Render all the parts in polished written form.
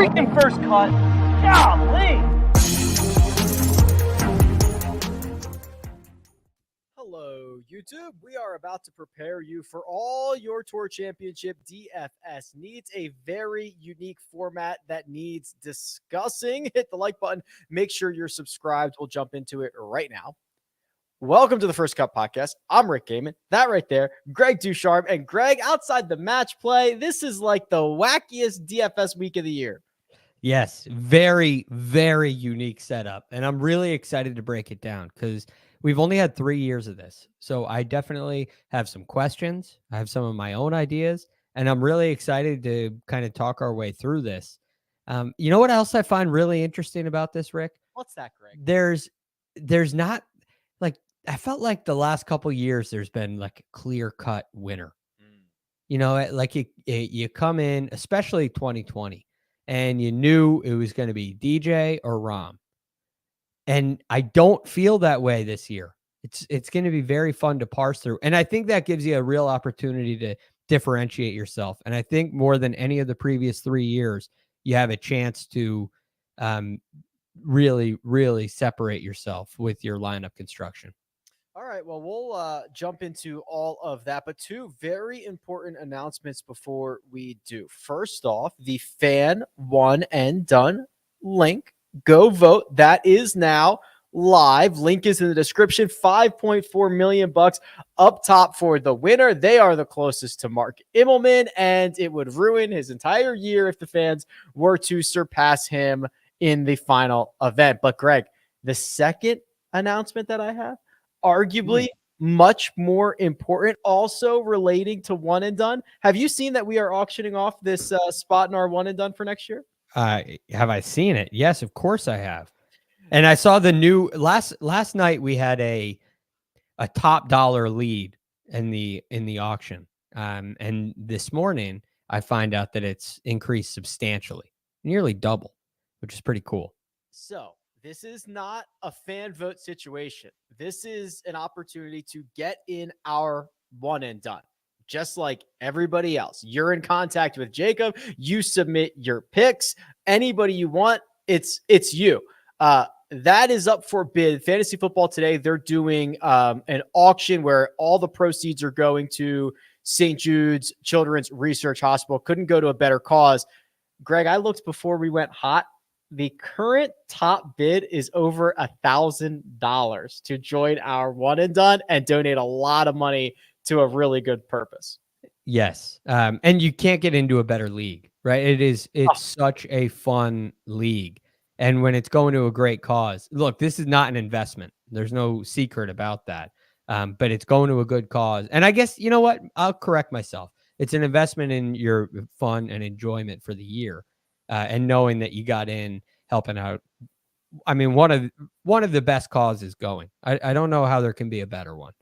freaking first cut. Golly. Hello, YouTube. We are about to prepare you for all your Tour Championship DFS needs. A very unique format that needs discussing. Hit the like button. Make sure you're subscribed. We'll jump into it right now. Welcome to the First Cut Podcast. I'm Rick Gehman. That right there, Greg DuCharme. And Greg, outside the match play, this is like the wackiest DFS week of the year. Yes, very, very unique setup. And I'm really excited to break it down because we've only had 3 years of this. So I definitely have some questions. I have some of my own ideas. And I'm really excited to kind of talk our way through this. You know what else I find really interesting about this, Rick? What's that, Greg? There's not like, I felt like the last couple years there's been like a clear-cut winner. You know, like you come in, especially 2020, and you knew it was going to be DJ or Rahm. And I don't feel that way this year. It's going to be very fun to parse through. And I think that gives you a real opportunity to differentiate yourself. And I think more than any of the previous 3 years, you have a chance to really, really separate yourself with your lineup construction. All right, well, we'll jump into all of that, but two very important announcements before we do. First off, the fan one and done link. Go vote. That is now live. Link is in the description. $5.4 million up top for the winner. They are the closest to Mark Immelman, and it would ruin his entire year if the fans were to surpass him in the final event. But Greg, the second announcement that I have, arguably much more important, also relating to one and done. Have you seen that we are auctioning off this spot in our one and done for next year? Have I seen it? Yes, of course I have. And I saw the new last night we had a top dollar lead in the auction. And this morning I find out that it's increased substantially, nearly double, which is pretty cool. So this is not a fan vote situation. This is an opportunity to get in our one and done. Just like everybody else, you're in contact with Jacob. You submit your picks. Anybody you want, it's you. That is up for bid. Fantasy Football Today, they're doing an auction where all the proceeds are going to St. Jude's Children's Research Hospital. Couldn't go to a better cause. Greg, I looked before we went hot. The current top bid is over $1,000 to join our one and done and donate a lot of money to a really good purpose. Yes. And you can't get into a better league, right? It's such a fun league. And when it's going to a great cause, look, this is not an investment. There's no secret about that. But it's going to a good cause. And I guess, you know what? I'll correct myself. It's an investment in your fun and enjoyment for the year. And knowing that you got in helping out. I mean, one of the best causes going. I don't know how there can be a better one.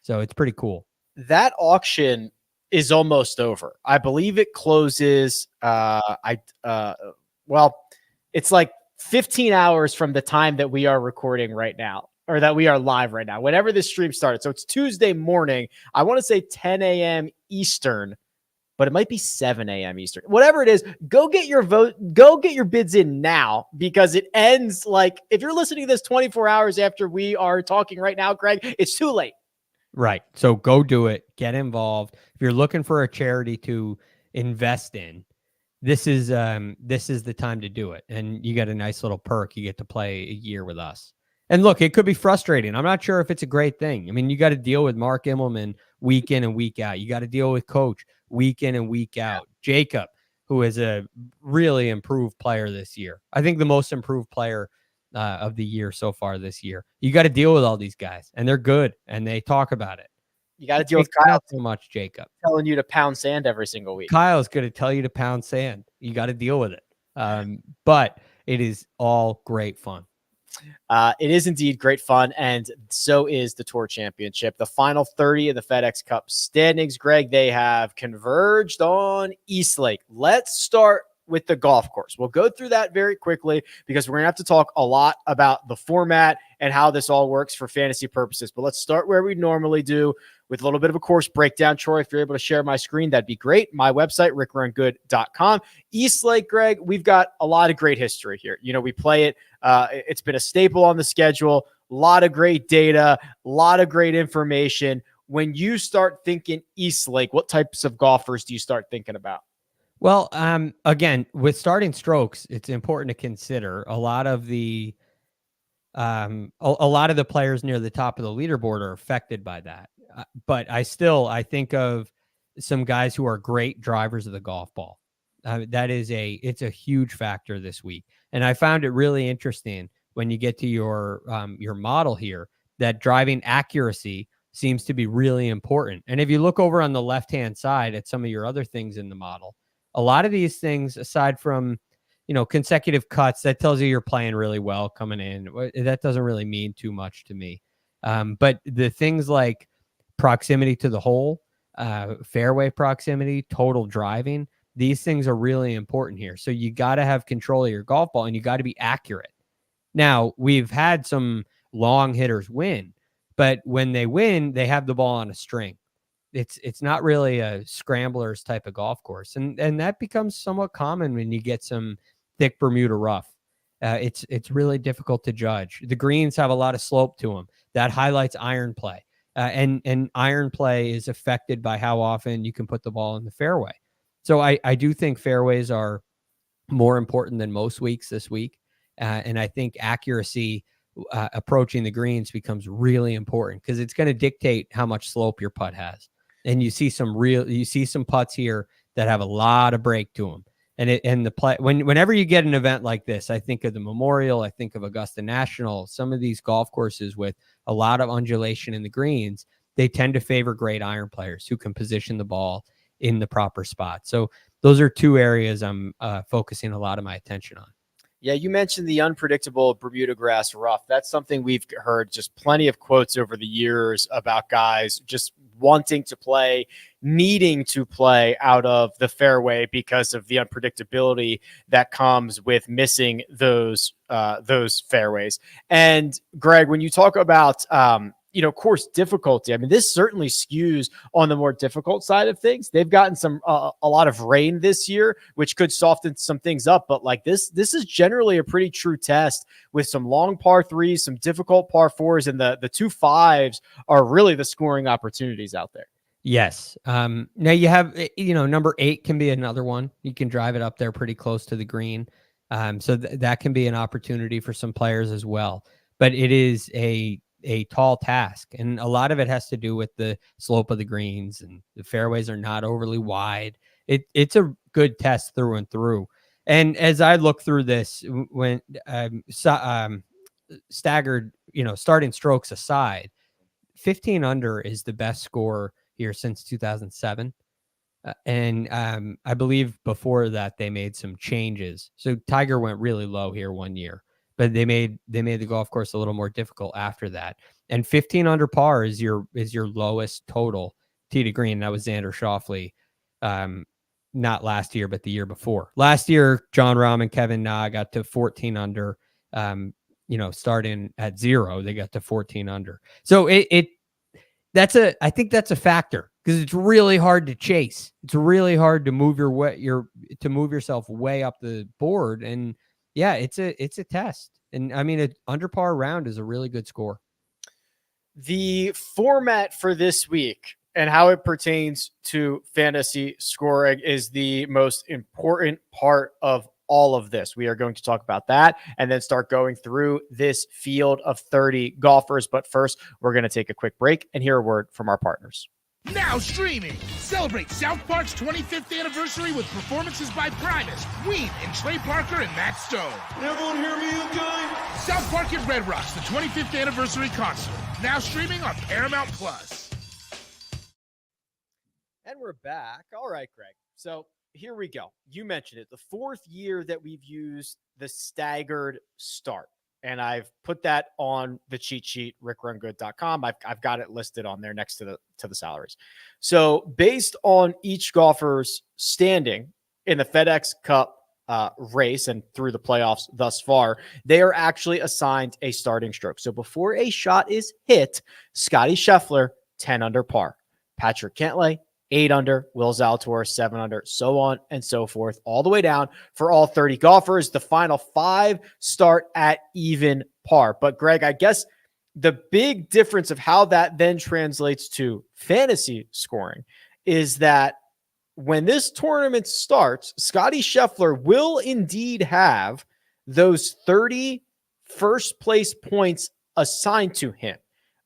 So it's pretty cool. That auction is almost over. I believe it closes. It's like 15 hours from the time that we are recording right now, or that we are live right now, whenever this stream started. So it's Tuesday morning. I want to say 10 a.m. Eastern, but it might be 7 a.m. Eastern. Whatever it is, go get your vote. Go get your bids in now, because it ends like, if you're listening to this 24 hours after we are talking right now, Greg, it's too late. Right. So go do it. Get involved. If you're looking for a charity to invest in, this is the time to do it. And you get a nice little perk. You get to play a year with us. And look, it could be frustrating. I'm not sure if it's a great thing. I mean, you got to deal with Mark Immelman week in and week out. You got to deal with Coach week in and week out. Jacob, who is a really improved player this year. I think the most improved player of the year so far this year. You got to deal with all these guys, and they're good, and they talk about it. You got to deal with Kyle so much, Jacob. Telling you to pound sand every single week. Kyle's going to tell you to pound sand. You got to deal with it. But it is all great fun. It is indeed great fun, and so is the Tour Championship. The final 30 of the FedEx Cup standings, Greg, they have converged on Eastlake. Let's start with the golf course. We'll go through that very quickly because we're going to have to talk a lot about the format and how this all works for fantasy purposes. But let's start where we normally do with a little bit of a course breakdown. Troy, if you're able to share my screen, that'd be great. My website, rickrungood.com. East Lake, Greg, we've got a lot of great history here. We play it. It's been a staple on the schedule. A lot of great data, a lot of great information. When you start thinking East Lake, what types of golfers do you start thinking about? Well, again, with starting strokes, it's important to consider a lot of the players near the top of the leaderboard are affected by that. But I think of some guys who are great drivers of the golf ball. It's a huge factor this week. And I found it really interesting when you get to your model here that driving accuracy seems to be really important. And if you look over on the left-hand side at some of your other things in the model, a lot of these things, aside from, consecutive cuts, that tells you you're playing really well coming in. That doesn't really mean too much to me. But the things like proximity to the hole, fairway proximity, total driving, these things are really important here. So you got to have control of your golf ball and you got to be accurate. Now, we've had some long hitters win, but when they win, they have the ball on a string. It's not really a scramblers type of golf course. And that becomes somewhat common when you get some thick Bermuda rough. It's really difficult to judge. The greens have a lot of slope to them. That highlights iron play. And iron play is affected by how often you can put the ball in the fairway. So I do think fairways are more important than most weeks this week. And I think accuracy approaching the greens becomes really important because it's going to dictate how much slope your putt has. And you see some putts here that have a lot of break to them. Whenever you get an event like this, I think of the Memorial, I think of Augusta National, some of these golf courses with a lot of undulation in the greens, they tend to favor great iron players who can position the ball in the proper spot. So those are two areas I'm focusing a lot of my attention on. Yeah, you mentioned the unpredictable Bermuda grass rough. That's something we've heard just plenty of quotes over the years about guys just wanting to play, needing to play out of the fairway because of the unpredictability that comes with missing those fairways. And Greg, when you talk about course difficulty, I mean, this certainly skews on the more difficult side of things. They've gotten some a lot of rain this year, which could soften some things up. But like this is generally a pretty true test with some long par threes, some difficult par fours, and the 2 5s are really the scoring opportunities out there. Yes. Now you have, number 8 can be another one. You can drive it up there pretty close to the green. So that can be an opportunity for some players as well. But it is a tall task. And a lot of it has to do with the slope of the greens, and the fairways are not overly wide. It's a good test through and through. And as I look through this, when staggered, starting strokes aside, 15 under is the best score here since 2007. And I believe before that they made some changes. So Tiger went really low here one year, but they made the golf course a little more difficult after that. And 15 under par is your lowest total tee to green. That was Xander Schauffele, not last year, but the year before. Last year, Jon Rahm and Kevin Na got to 14 under. Starting at 0, they got to 14 under. So I think that's a factor because it's really hard to chase. It's really hard to move move yourself way up the board. And yeah, it's a test. And I mean, an under par round is a really good score. The format for this week and how it pertains to fantasy scoring is the most important part of all of this. We are going to talk about that and then start going through this field of 30 golfers. But first, we're going to take a quick break and hear a word from our partners. Now streaming. Celebrate South Park's 25th anniversary with performances by Primus, Ween, and Trey Parker and Matt Stone. Everyone hear me okay? South Park at Red Rocks, the 25th anniversary concert. Now streaming on Paramount Plus. And we're back. All right, Greg. So here we go. You mentioned it. The 4th year that we've used the staggered start. And I've put that on the cheat sheet, rickrungood.com. I've got it listed on there next to the salaries. So based on each golfer's standing in the FedEx Cup race and through the playoffs thus far, they are actually assigned a starting stroke. So before a shot is hit, Scotty Scheffler, 10 under par. Patrick Cantlay, 8 under, Will Zalatoris, 7 under, so on and so forth, all the way down for all 30 golfers. The final 5 start at even par. But Greg, I guess the big difference of how that then translates to fantasy scoring is that when this tournament starts, Scottie Scheffler will indeed have those 30 first place points assigned to him.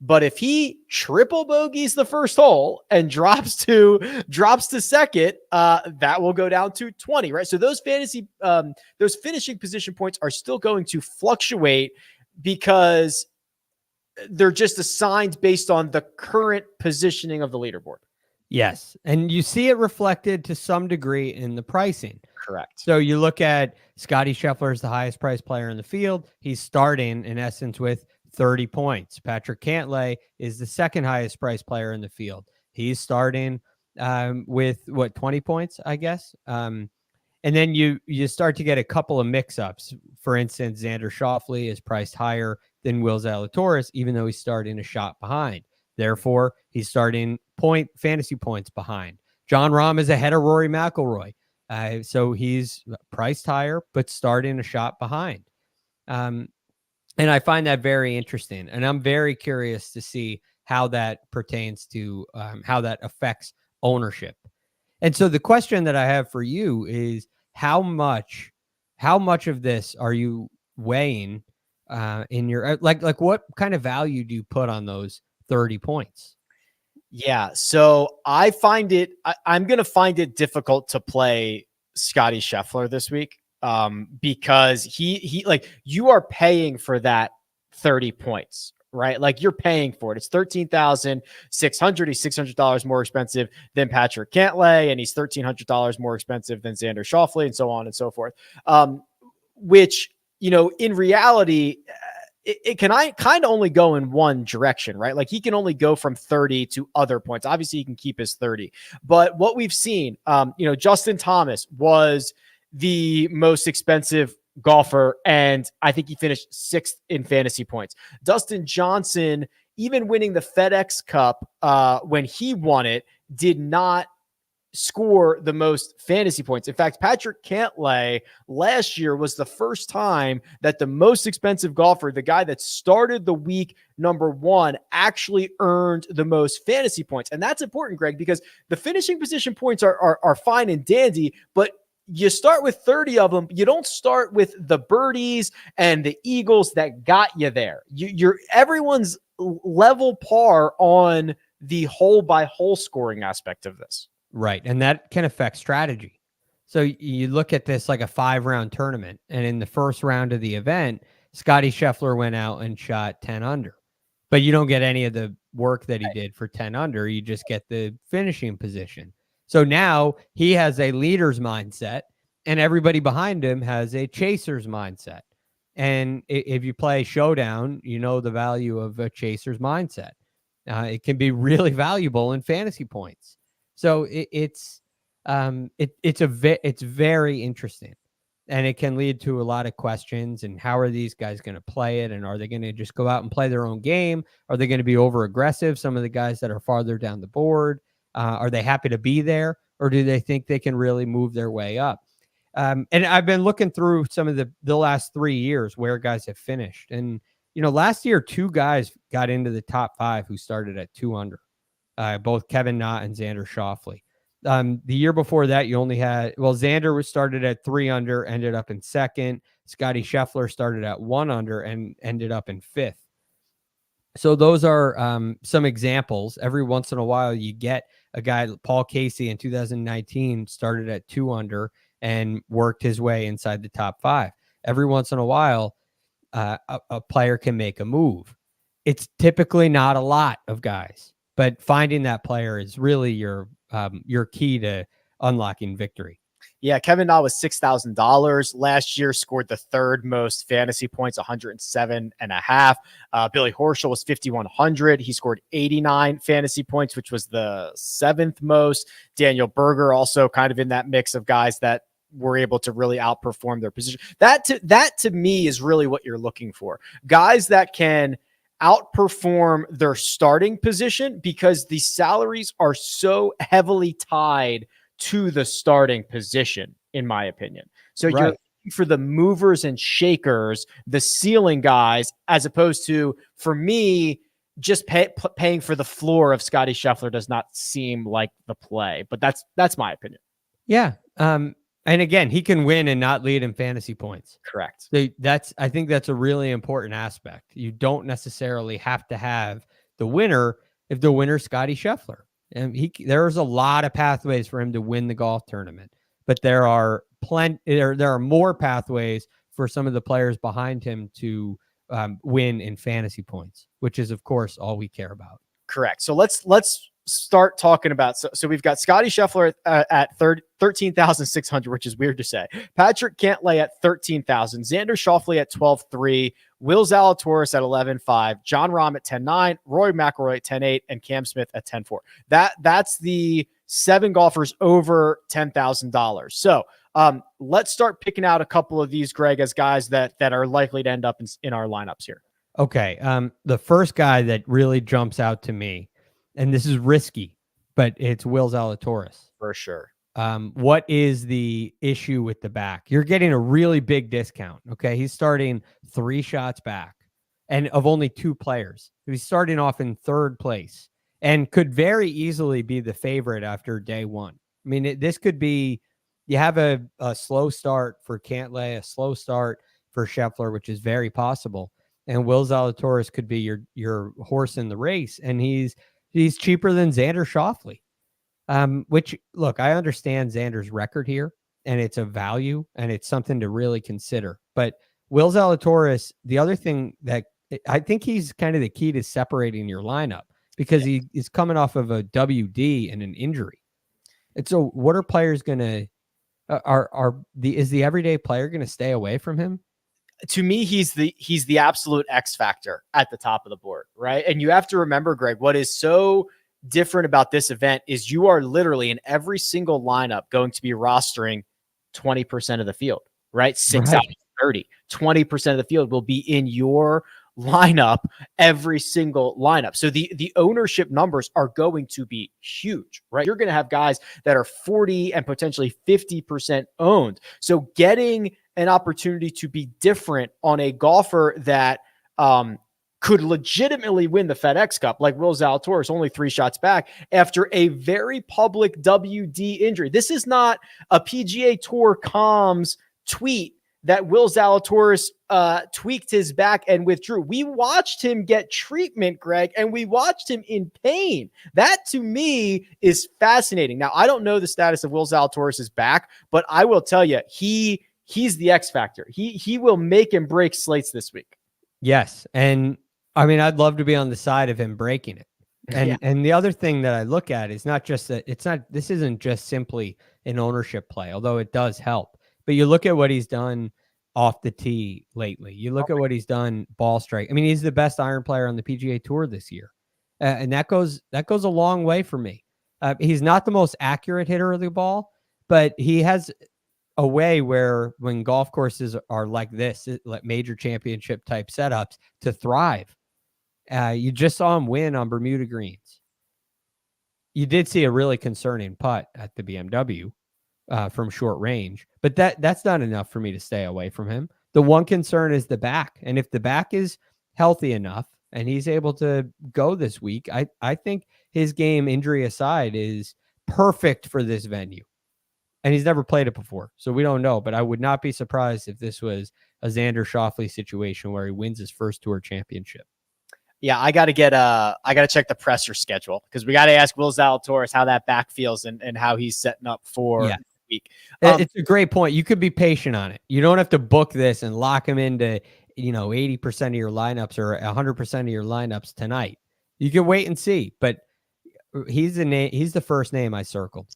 But if he triple bogeys the first hole and drops to second, that will go down to 20, right? So those those finishing position points are still going to fluctuate because they're just assigned based on the current positioning of the leaderboard. Yes. And you see it reflected to some degree in the pricing. Correct. So you look at Scottie Scheffler is the highest priced player in the field. He's starting, in essence, with 30 points. Patrick Cantlay is the second highest priced player in the field. He's starting with 20 points, I guess. And then you start to get a couple of mix-ups. For instance, Xander Schauffele is priced higher than Will Zalatoris, even though he's starting a shot behind. Therefore, he's starting fantasy points behind. Jon Rahm is ahead of Rory McIlroy. So he's priced higher, but starting a shot behind. And I find that very interesting. And I'm very curious to see how that pertains to how that affects ownership. And so the question that I have for you is how much of this are you weighing in your, like what kind of value do you put on those 30 points? Yeah. So I'm going to find it difficult to play Scottie Scheffler this week. Because he like you are paying for that 30 points, right? Like you're paying for it. It's $13,600. He's $600 more expensive than Patrick Cantlay, and he's $1,300 more expensive than Xander Schauffele, and so on and so forth. Which, in reality, it can kind of only go in one direction, right? Like he can only go from 30 to other points. Obviously, he can keep his 30. But what we've seen, Justin Thomas was the most expensive golfer, and I think he finished 6th in fantasy points. Dustin Johnson, even winning the FedEx Cup when he won it, did not score the most fantasy points. In fact, Patrick Cantlay last year was the first time that the most expensive golfer, the guy that started the week number 1, actually earned the most fantasy points. And that's important, Greg, because the finishing position points are fine and dandy, but you start with 30 of them. You don't start with the birdies and the eagles that got you there. Everyone's level par on the hole by hole scoring aspect of this. Right. And that can affect strategy. So you look at this like a 5-round tournament, and in the first round of the event, Scottie Scheffler went out and shot 10 under, but you don't get any of the work that he did for 10 under. You just get the finishing position. So now he has a leader's mindset, and everybody behind him has a chaser's mindset. And if you play showdown, you know the value of a chaser's mindset. It can be really valuable in fantasy points. So it's very interesting, and it can lead to a lot of questions. And how are these guys going to play it? And are they going to just go out and play their own game? Are they going to be over aggressive? Some of the guys that are farther down the board. Are they happy to be there, or do they think they can really move their way up? And I've been looking through some of the last 3 years where guys have finished. And, last year, 2 guys got into the top 5 who started at 2 under, both Kevin Na and Xander Schauffele. The year before that, you only had, Xander was started at 3 under, ended up in 2nd. Scottie Scheffler started at 1 under and ended up in 5th. So those are some examples. Every once in a while, you get a guy, Paul Casey in 2019, started at 2 under and worked his way inside the top 5. Every once in a while, a player can make a move. It's typically not a lot of guys, but finding that player is really your key to unlocking victory. Yeah, Kevin Na was $6,000 last year, scored the 3rd most fantasy points, 107.5. Billy Horschel was 5,100. He scored 89 fantasy points, which was the 7th most. Daniel Berger also kind of in that mix of guys that were able to really outperform their position. That to me is really what you're looking for. Guys that can outperform their starting position because the salaries are so heavily tied to the starting position, in my opinion. So you're looking for the movers and shakers, the ceiling guys, as opposed to, for me, just paying for the floor of Scotty Scheffler does not seem like the play. But that's my opinion. Yeah. And again, he can win and not lead in fantasy points. Correct. So I think that's a really important aspect. You don't necessarily have to have the winner if the winner's Scotty Scheffler. And there's a lot of pathways for him to win the golf tournament, but there are there are more pathways for some of the players behind him to win in fantasy points, which is, of course, all we care about. Correct. So let's start talking about, so we've got Scotty Scheffler at 13,600, which is weird to say. Patrick Cantlay at 13,000, Xander Schauffele at 12,300, Will Zalatoris at 11,500, John Rahm at 10,900, Rory McIlroy at 10,800, and Cam Smith at 10,400. That's the 7 golfers over $10,000. So let's start picking out a couple of these, Greg, as guys that are likely to end up in our lineups here. Okay. The first guy that really jumps out to me, and this is risky, but it's Will Zalatoris. For sure. What is the issue with the back? You're getting a really big discount. Okay. He's starting 3 shots back and of only 2 players. He's starting off in 3rd place and could very easily be the favorite after day 1. I mean, this could be, you have a slow start for Cantlay, a slow start for Scheffler, which is very possible. And Will Zalatoris could be your horse in the race. And he's cheaper than Xander Schauffele. Which, look, I understand Xander's record here, and it's a value, and it's something to really consider. But Will Zalatoris, the other thing that I think he's kind of the key to separating your lineup, because he is coming off of a WD and an injury. And so what are players going to, is the everyday player going to stay away from him? To me, he's the absolute X factor at the top of the board, right? And you have to remember, Greg, what is so different about this event is you are literally in every single lineup going to be rostering 20% of the field, right? 6 out of 30, 20% of the field will be in your lineup, every single lineup. So the ownership numbers are going to be huge, right? You're going to have guys that are 40 and potentially 50% owned. So getting an opportunity to be different on a golfer that could legitimately win the FedEx Cup, like Will Zalatoris, only 3 shots back after a very public WD injury. This is not a PGA Tour comms tweet that Will Zalatoris tweaked his back and withdrew. We watched him get treatment, Greg, and we watched him in pain. That, to me, is fascinating. Now, I don't know the status of Will Zalatoris' back, but I will tell you, he's the X factor. He will make and break slates this week. Yes. And I mean, I'd love to be on the side of him breaking it. And the other thing that I look at is not just that this isn't just simply an ownership play, although it does help. But you look at what he's done off the tee lately. You look at what he's done ball strike. I mean, he's the best iron player on the PGA Tour this year. And that goes a long way for me. He's not the most accurate hitter of the ball, but he has a way where when golf courses are like this, like major championship type setups, to thrive. You just saw him win on Bermuda greens. You did see a really concerning putt at the BMW from short range, but that's not enough for me to stay away from him. The one concern is the back. And if the back is healthy enough and he's able to go this week, I think his game, injury aside, is perfect for this venue. And he's never played it before, so we don't know. But I would not be surprised if this was a Xander Schauffele situation where he wins his first tour championship. Yeah, I got to check the presser schedule because we got to ask Will Zalatoris how that back feels and how he's setting up for the week. It's a great point. You could be patient on it. You don't have to book this and lock him into 80% of your lineups or 100% of your lineups tonight. You can wait and see. But he's the first name I circled.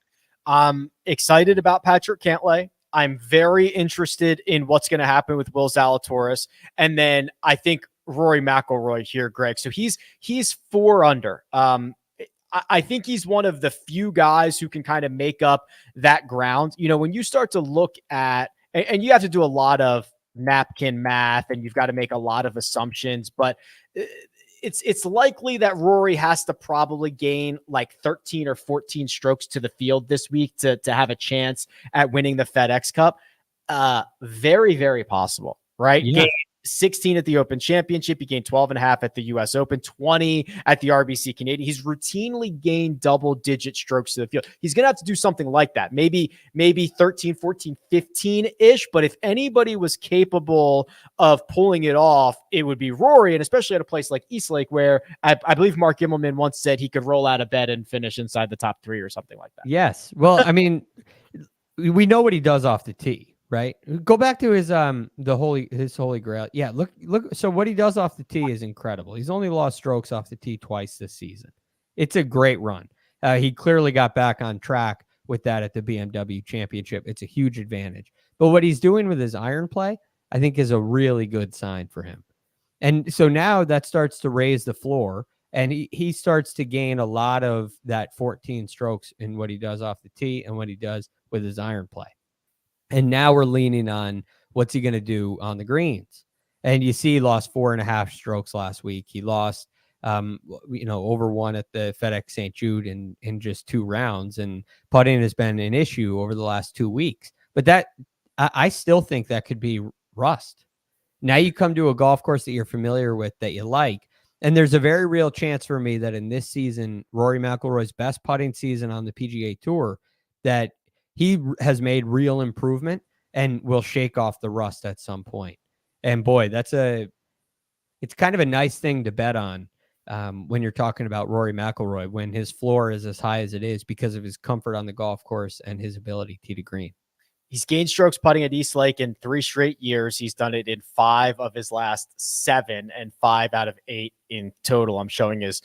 I'm excited about Patrick Cantlay. I'm very interested in what's going to happen with Will Zalatoris. And then I think Rory McIlroy here, Greg. So he's 4 under. I think he's one of the few guys who can kind of make up that ground. When you start to look at, and you have to do a lot of napkin math and you've got to make a lot of assumptions, but it's likely that Rory has to probably gain like 13 or 14 strokes to the field this week to have a chance at winning the FedEx Cup. Very, very possible, right? Yeah. Gained 16 at the Open Championship. He gained 12.5 at the US Open, 20 at the RBC Canadian. He's routinely gained double-digit strokes to the field. He's going to have to do something like that. Maybe 13, 14, 15-ish. But if anybody was capable of pulling it off, it would be Rory, and especially at a place like Eastlake, where I believe Mark Immelman once said he could roll out of bed and finish inside the top 3 or something like that. Yes. Well, I mean, we know what he does off the tee. Right. Go back to his holy grail. Yeah. Look. So what he does off the tee is incredible. He's only lost strokes off the tee twice this season. It's a great run. He clearly got back on track with that at the BMW Championship. It's a huge advantage. But what he's doing with his iron play, I think, is a really good sign for him. And so now that starts to raise the floor, and he starts to gain a lot of that 14 strokes in what he does off the tee and what he does with his iron play. And now we're leaning on what's he going to do on the greens. And you see he lost 4.5 strokes last week. He lost, over 1 at the FedEx St. Jude in just 2 rounds. And putting has been an issue over the last 2 weeks. But that I still think that could be rust. Now you come to a golf course that you're familiar with, that you like. And there's a very real chance for me that in this season, Rory McIlroy's best putting season on the PGA Tour, that he has made real improvement and will shake off the rust at some point. And boy, it's kind of a nice thing to bet on when you're talking about Rory McIlroy, when his floor is as high as it is because of his comfort on the golf course and his ability tee to green. He's gained strokes putting at Eastlake in 3 straight years. He's done it in 5 of his last 7 and 5 out of 8 in total. I'm showing his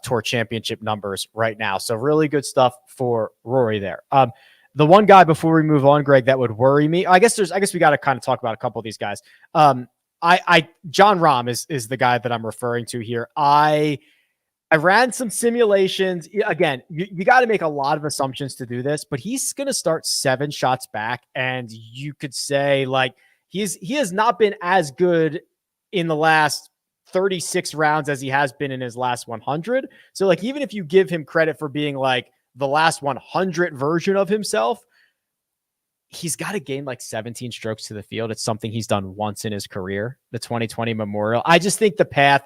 tour championship numbers right now. So really good stuff for Rory there. The one guy before we move on, Greg, that would worry me, I guess we got to kind of talk about a couple of these guys. John Rahm is the guy that I'm referring to here. I ran some simulations. Again, you got to make a lot of assumptions to do this, but he's going to start 7 shots back. And you could say, like, he has not been as good in the last 36 rounds as he has been in his last 100. So like, even if you give him credit for being like the last 100 version of himself, he's got to gain like 17 strokes to the field. It's something he's done once in his career, the 2020 Memorial. I just think the path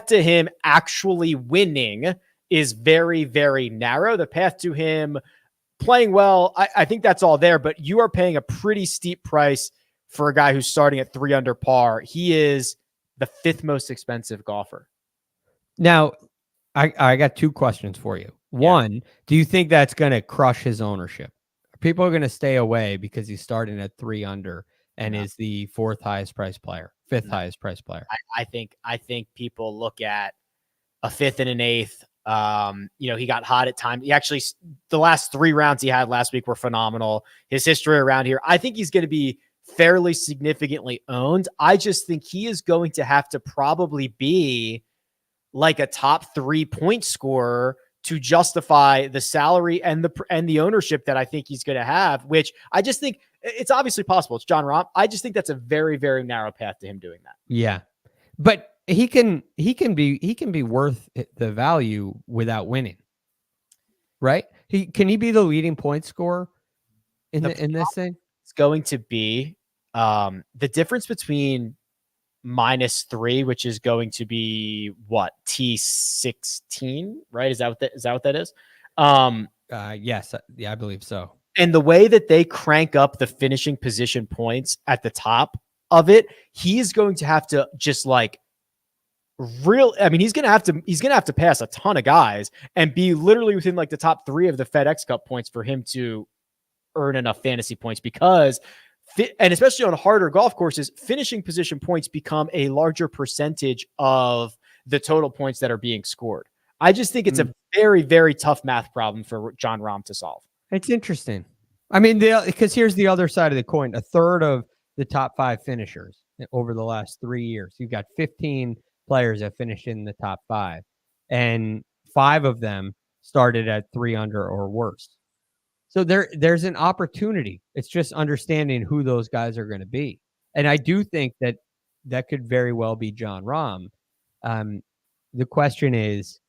to him actually winning is very, very narrow. The path to him playing well, I think that's all there, but you are paying a pretty steep price for a guy who's starting at 3 under par. He is the 5th most expensive golfer. Now, I got 2 questions for you. One, do you think that's going to crush his ownership? People are going to stay away because he's starting at 3 under and is the 4th highest price player, 5th highest price player. I think people look at a 5th and an 8th. He got hot at times. He actually, the last 3 rounds he had last week were phenomenal. His history around here, I think he's going to be fairly significantly owned. I just think he is going to have to probably be like a top 3 point scorer to justify the salary and the ownership that I think he's going to have, which I just think it's obviously possible. It's John Rahm. I just think that's a very, very narrow path to him doing that. Yeah. But he can be worth the value without winning. Right? Can he be the leading point scorer in this thing? It's going to be the difference between -3, which is going to be what, T16, right? Is that what that is? Yes. Yeah, I believe so. And the way that they crank up the finishing position points at the top of it, he is going to have to just like he's going to have to pass a ton of guys and be literally within like the top 3 of the FedEx Cup points for him to earn enough fantasy points, because and especially on harder golf courses, finishing position points become a larger percentage of the total points that are being scored. I just think it's a very, very tough math problem for John Rahm to solve. It's interesting. I mean, because here's the other side of the coin. A third of the top 5 finishers over the last 3 years, you've got 15 players that finished in the top 5, and 5 of them started at 3 under or worse. So there's an opportunity. It's just understanding who those guys are going to be. And I do think that could very well be John Rahm. the question is,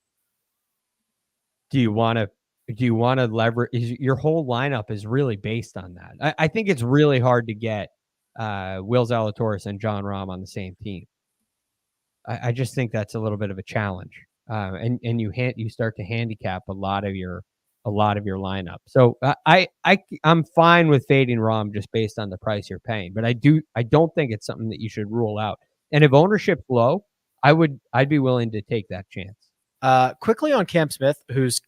do you want to leverage? Your whole lineup is really based on that. I think it's really hard to get Will Zalatoris and John Rahm on the same team. I just think that's a little bit of a challenge, and you start to handicap a lot of your lineup. So I'm fine with fading Rahm just based on the price you're paying, but I don't think it's something that you should rule out. And if ownership's low, I'd be willing to take that chance. Quickly on Cam Smith, who's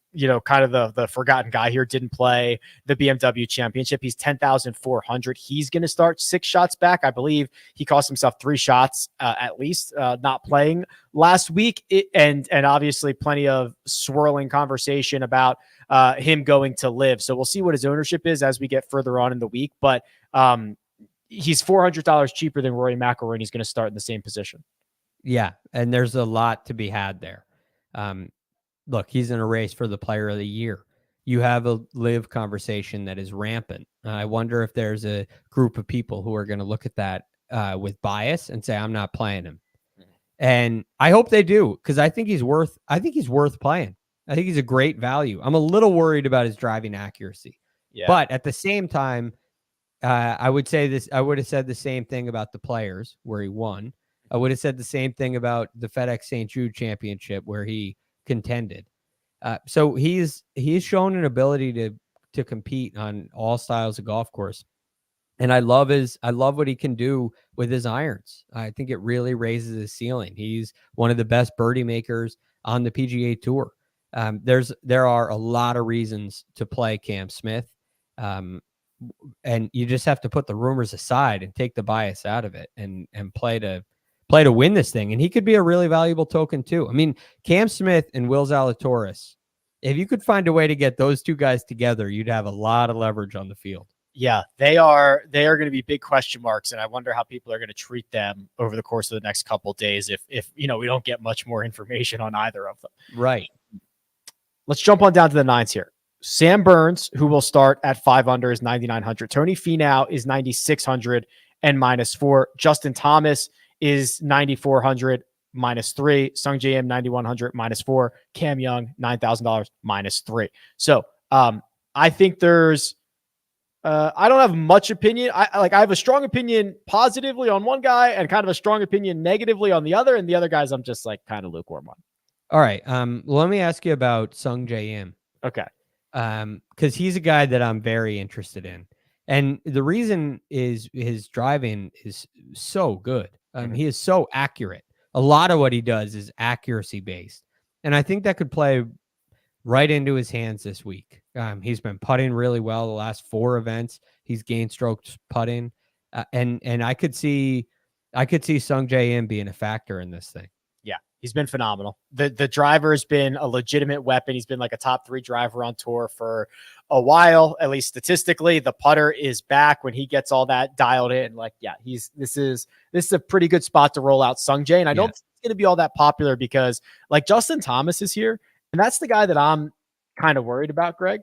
kind of the forgotten guy here, didn't play the BMW Championship. He's 10,400. He's going to start 6 shots back. I believe he cost himself 3 shots at least not playing last week. And obviously plenty of swirling conversation about him going to live. So we'll see what his ownership is as we get further on in the week. But he's $400 cheaper than Rory McIlroy, and he's going to start in the same position. Yeah, and there's a lot to be had there. Look, he's in a race for the player of the year. You have a live conversation that is rampant. I wonder if there's a group of people who are going to look at that with bias and say, I'm not playing him. And I hope they do, because I think he's worth playing. I think he's a great value. I'm a little worried about his driving accuracy. Yeah. But at the same time, I would have said the same thing about the Players where he won. I would have said the same thing about the FedEx St. Jude Championship where he contended. So he's shown an ability to compete on all styles of golf course. And I love what he can do with his irons. I think it really raises his ceiling. He's one of the best birdie makers on the PGA Tour. There are a lot of reasons to play Cam Smith. And you just have to put the rumors aside and take the bias out of it and play to win this thing. And he could be a really valuable token too. I mean, Cam Smith and Will Zalatoris, if you could find a way to get those two guys together, you'd have a lot of leverage on the field. Yeah, they are going to be big question marks, and I wonder how people are going to treat them over the course of the next couple of days if we don't get much more information on either of them. Right. Let's jump on down to the 9s here. Sam Burns, who will start at 5 under, is 9,900. Tony Finau is 9,600 and -4. Justin Thomas is 9,400 -3. Sung J M 9,100 -4. Cam Young $9,000 -3. So I think there's I don't have much opinion. I have a strong opinion positively on one guy and kind of a strong opinion negatively on the other, and the other guys I'm just like kind of lukewarm on. All right. Let me ask you about Sung J M. Okay. Because he's a guy that I'm very interested in. And the reason is his driving is so good. He is so accurate. A lot of what he does is accuracy based. And I think that could play right into his hands this week. He's been putting really well the last 4 events. He's gained strokes putting. And I could see Sung J M being a factor in this thing. Yeah, he's been phenomenal. The driver has been a legitimate weapon. He's been like a top 3 driver on tour for a while, at least statistically. The putter is back when he gets all that dialed in. Like, yeah, this is a pretty good spot to roll out Sung J. And I don't think it's going to be all that popular because like Justin Thomas is here, and that's the guy that I'm kind of worried about, Greg.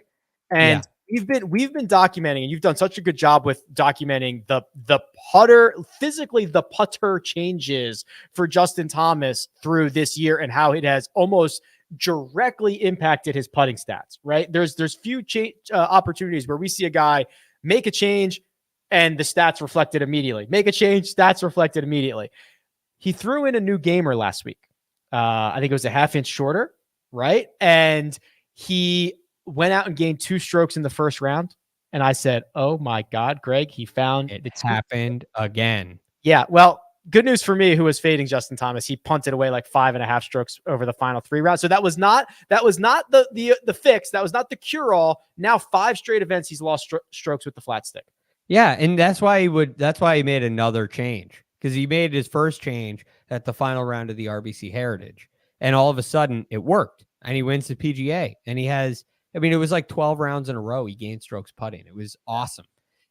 And we've been documenting, and you've done such a good job with documenting the putter, physically the putter changes for Justin Thomas through this year and how it has almost directly impacted his putting stats, right? There's few opportunities where we see a guy make a change and the stats reflected immediately. Make a change, stats reflected immediately. He threw in a new gamer last week. I think it was a half inch shorter, right? And he went out and gained 2 strokes in the first round. And I said, oh my God, Greg, he found it. Happened again. Yeah. Well, good news for me, who was fading Justin Thomas. He punted away like 5.5 strokes over the final 3 rounds. So that was not the fix. That was not the cure all. Now 5 straight events, he's lost strokes with the flat stick. Yeah. And that's why he made another change, because he made his first change at the final round of the RBC Heritage. And all of a sudden it worked and he wins the PGA, and he has, it was like 12 rounds in a row he gained strokes putting. It was awesome.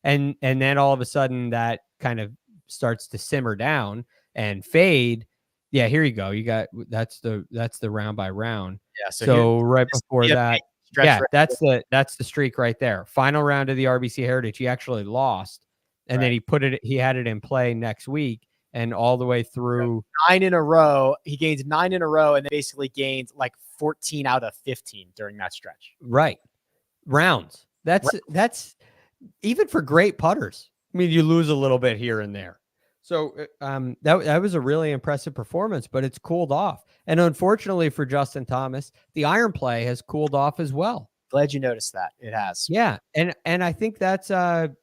And then all of a sudden that kind of starts to simmer down and fade. Yeah, here you go. You got that's the round by round. Yeah. So right before that, right that's the streak right there. Final round of the RBC Heritage, he actually lost, and then he had it in play next week and all the way through 9 in a row. He gained 9 in a row and then basically gained like 14 out of 15 during that stretch. right rounds. That's even for great putters. I mean, you lose a little bit here and there. So that was a really impressive performance, but it's cooled off. And unfortunately for Justin Thomas, the iron play has cooled off as well. Glad you noticed that. It has. Yeah. And I think that's, can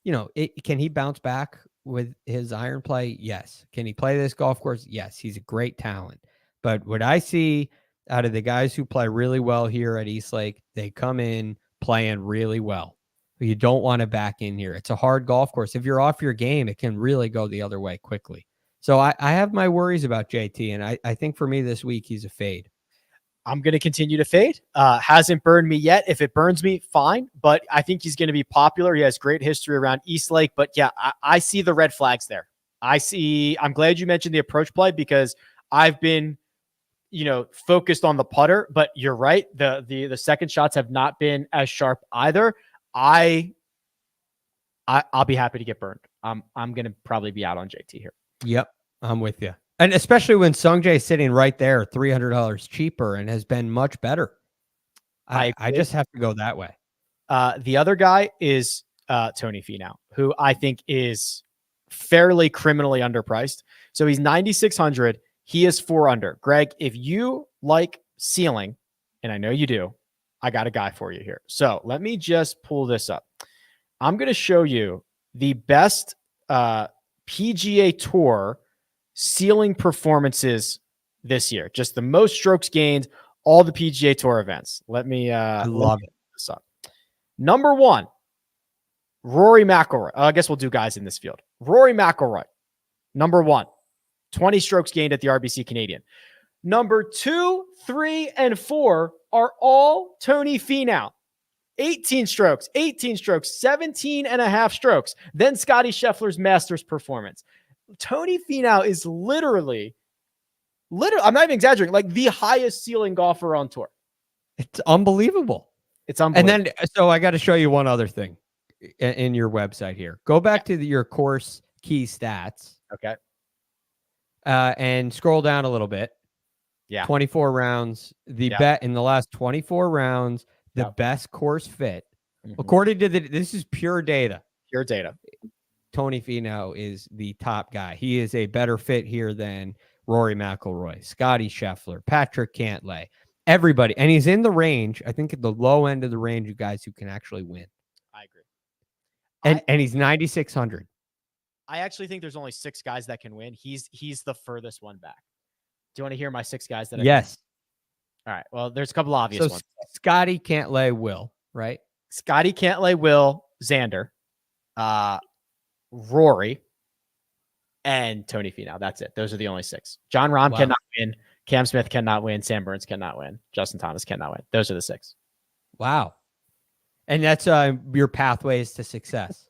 he bounce back with his iron play? Yes. Can he play this golf course? Yes. He's a great talent. But what I see out of the guys who play really well here at Eastlake, they come in playing really well. You don't want to back in here. It's a hard golf course. If you're off your game, it can really go the other way quickly. So I have my worries about JT, and I think for me this week, he's a fade. I'm going to continue to fade. Hasn't burned me yet. If it burns me, fine. But I think he's going to be popular. He has great history around Eastlake. But yeah, I see the red flags there. I'm glad you mentioned the approach play because I've been, focused on the putter. But you're right. The second shots have not been as sharp either. I'll be happy to get burned. I'm going to probably be out on JT here. Yep, I'm with you. And especially when Sungjae is sitting right there, $300 cheaper and has been much better. I just have to go that way. The other guy is Tony Finau, who I think is fairly criminally underpriced. So he's 9,600. He is 4 under. Greg, if you like ceiling, and I know you do, I got a guy for you here. So let me just pull this up. I'm going to show you the best PGA Tour ceiling performances this year. Just the most strokes gained, all the PGA Tour events. I love this up. Number 1, Rory McIlroy. I guess we'll do guys in this field. Rory McIlroy, number 1, 20 strokes gained at the RBC Canadian. Number 2, 3, and 4 are all Tony Finau. 18 strokes, 17 and a half strokes. Then Scotty Scheffler's Masters performance. Tony Finau is literally, I'm not even exaggerating, like the highest ceiling golfer on tour. It's unbelievable. And then, so I got to show you one other thing in your website here. Go back to your course key stats. Okay. And scroll down a little bit. Yeah. 24 rounds. Bet in the last 24 rounds, the best course fit. Mm-hmm. According to this is pure data. Pure data. Tony Finau is the top guy. He is a better fit here than Rory McIlroy, Scotty Scheffler, Patrick Cantlay, everybody. And he's in the range, I think at the low end of the range of guys who can actually win. I agree. And he's 9,600. I actually think there's only 6 guys that can win. He's the furthest one back. Do you want to hear my 6 guys that I Yes. think? All right. Well, there's a couple obvious ones. Scotty Cantlay will, right? Scotty Cantlay will, Xander, Rory, and Tony Finau. That's it. Those are the only 6. John Rahm cannot win. Cam Smith cannot win. Sam Burns cannot win. Justin Thomas cannot win. Those are the 6. Wow. And that's your pathways to success.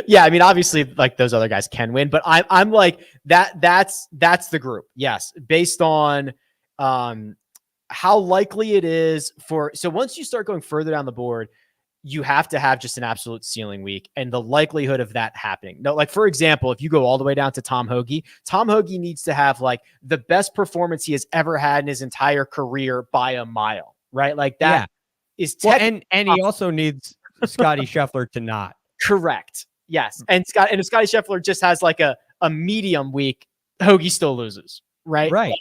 Yeah, I mean, obviously, like those other guys can win, but I'm like that. That's the group. Yes, based on how likely it is for. So once you start going further down the board, you have to have just an absolute ceiling week, and the likelihood of that happening. No, like for example, if you go all the way down to Tom Hoagie needs to have like the best performance he has ever had in his entire career by a mile, right? Like that is and he also needs Scotty Scheffler to not. Correct. Yes. And if Scotty Scheffler just has like a medium week, Hoagie still loses. Right. Right.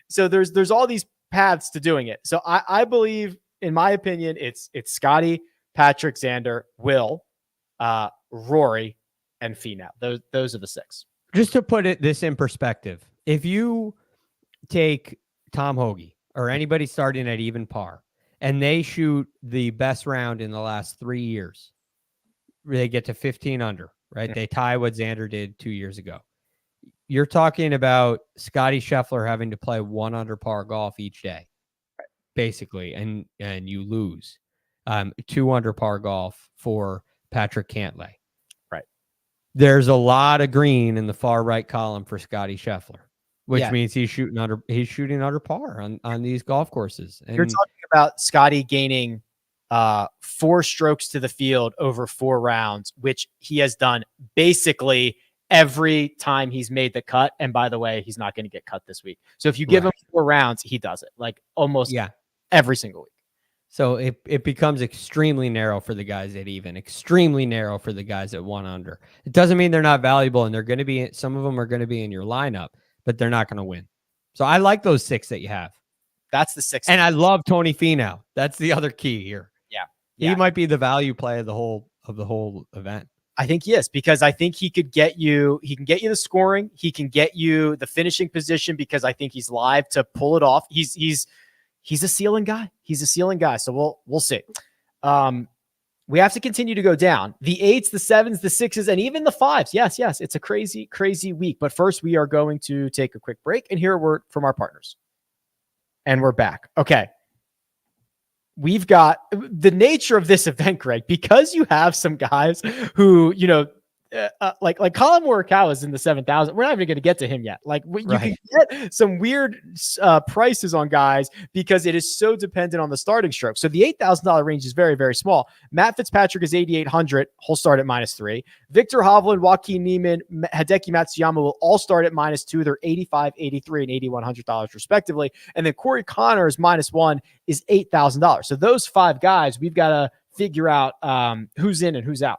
So there's all these paths to doing it. So I believe, in my opinion, it's Scotty, Patrick, Xander, Will, Rory, and Finau. Those are the 6. Just to put this in perspective, if you take Tom Hoagie or anybody starting at even par and they shoot the best round in the last 3 years, they get to 15 under, right? They tie what Xander did 2 years ago. You're talking about Scotty Scheffler having to play 1 under par golf each day, basically, and you lose. 2 under par golf for Patrick Cantlay. Right. There's a lot of green in the far right column for Scotty Scheffler, which means he's shooting under par on these golf courses. And you're talking about Scotty gaining 4 strokes to the field over 4 rounds, which he has done basically every time he's made the cut. And by the way, he's not going to get cut this week. So if you give him 4 rounds, he does it like almost every single week. So it becomes extremely narrow for the guys at even, extremely narrow for the guys at 1 under. It doesn't mean they're not valuable, and they're going to be, some of them are going to be in your lineup, but they're not going to win. So I like those 6 that you have. That's the 6. And I love Tony Finau. That's the other key here. Yeah. He might be the value play of the whole event. I think he is, because I think he can get you the scoring. He can get you the finishing position, because I think he's live to pull it off. He's a ceiling guy. He's a ceiling guy. So we'll see. We have to continue to go down. The 8s, the 7s, the 6s, and even the 5s. Yes. It's a crazy, crazy week. But first, we are going to take a quick break and hear a word from our partners. And we're back. Okay. We've got the nature of this event, Greg, because you have some guys who, like Colin Morikawa is in the 7,000. We're not even going to get to him yet. Like you can get some weird prices on guys because it is so dependent on the starting stroke. So the $8,000 range is very, very small. Matt Fitzpatrick is 8,800. He'll start at -3. Victor Hovland, Joaquin Niemann, Hideki Matsuyama will all start at -2. They're $85, $83, and $8,100 respectively. And then Corey Connors -1 is $8,000. So those 5 guys, we've got to figure out who's in and who's out.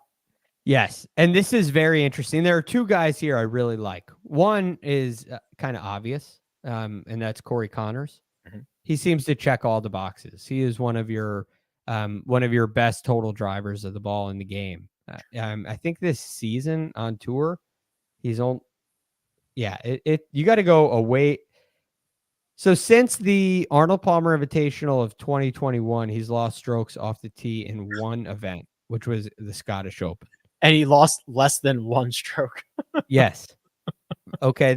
Yes. And this is very interesting. There are 2 guys here I really like. One is kind of obvious, and that's Corey Connors. Mm-hmm. He seems to check all the boxes. He is one of your best total drivers of the ball in the game. I think this season on tour, he's on. Yeah, you got to go away. So since the Arnold Palmer Invitational of 2021, he's lost strokes off the tee in 1 event, which was the Scottish Open. And he lost less than 1 stroke. Yes. Okay.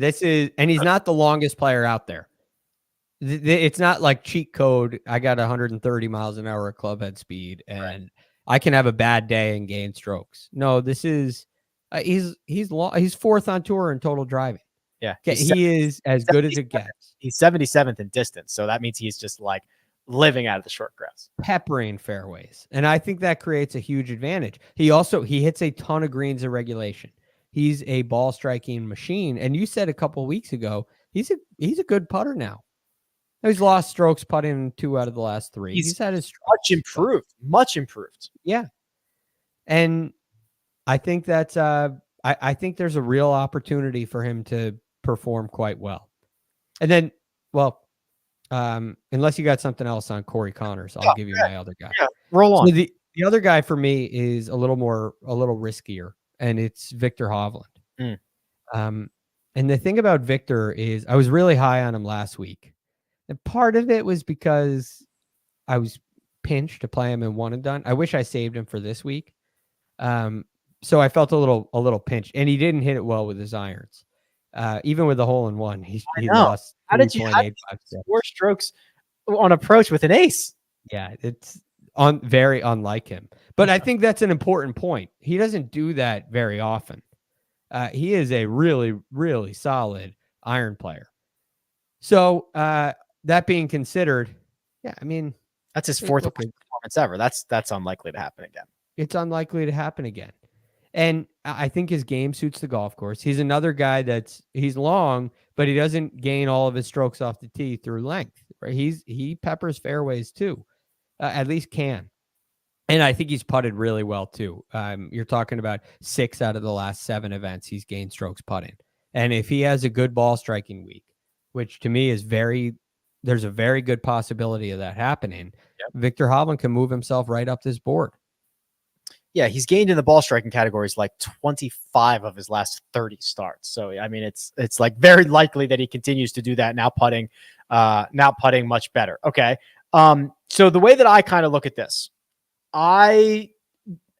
And he's not the longest player out there. It's not like cheat code. I got 130 miles an hour at club head speed, and I can have a bad day and gain strokes. No, this is, he's 4th on tour in total driving. Yeah. Okay, he is as good as it gets. He's 77th in distance. So that means he's just like living out of the short grass, peppering fairways. And I think that creates a huge advantage. He hits a ton of greens in regulation. He's a ball striking machine. And you said a couple of weeks ago, he's a good putter now. He's lost strokes putting 2 out of the last 3. He's had his much improved. Yeah. And I think that's I think there's a real opportunity for him to perform quite well. And then, unless you got something else on Corey Connors, I'll give you my other guy. Yeah, roll on. So the other guy for me is a little riskier, and it's Victor Hovland. And the thing about Victor is I was really high on him last week. And part of it was because I was pinched to play him in 1 and done. I wish I saved him for this week. So I felt a little pinched, and he didn't hit it well with his irons. Even with the hole in 1, he lost. How did you 4 strokes on approach with an ace? Yeah, it's very unlike him. But I think that's an important point. He doesn't do that very often. He is a really, really solid iron player. So that being considered, yeah, I mean, that's his 4th performance ever. That's unlikely to happen again. It's unlikely to happen again. And I think his game suits the golf course. He's another guy he's long, but he doesn't gain all of his strokes off the tee through length. Right? He peppers fairways too, at least can. And I think he's putted really well too. You're talking about 6 out of the last 7 events he's gained strokes putting. And if he has a good ball striking week, which to me is there's a very good possibility of that happening. Yep. Victor Hovland can move himself right up this board. Yeah, he's gained in the ball striking categories like 25 of his last 30 starts. So I mean, it's like very likely that he continues to do that now putting much better. Okay. So the way that I kind of look at this, I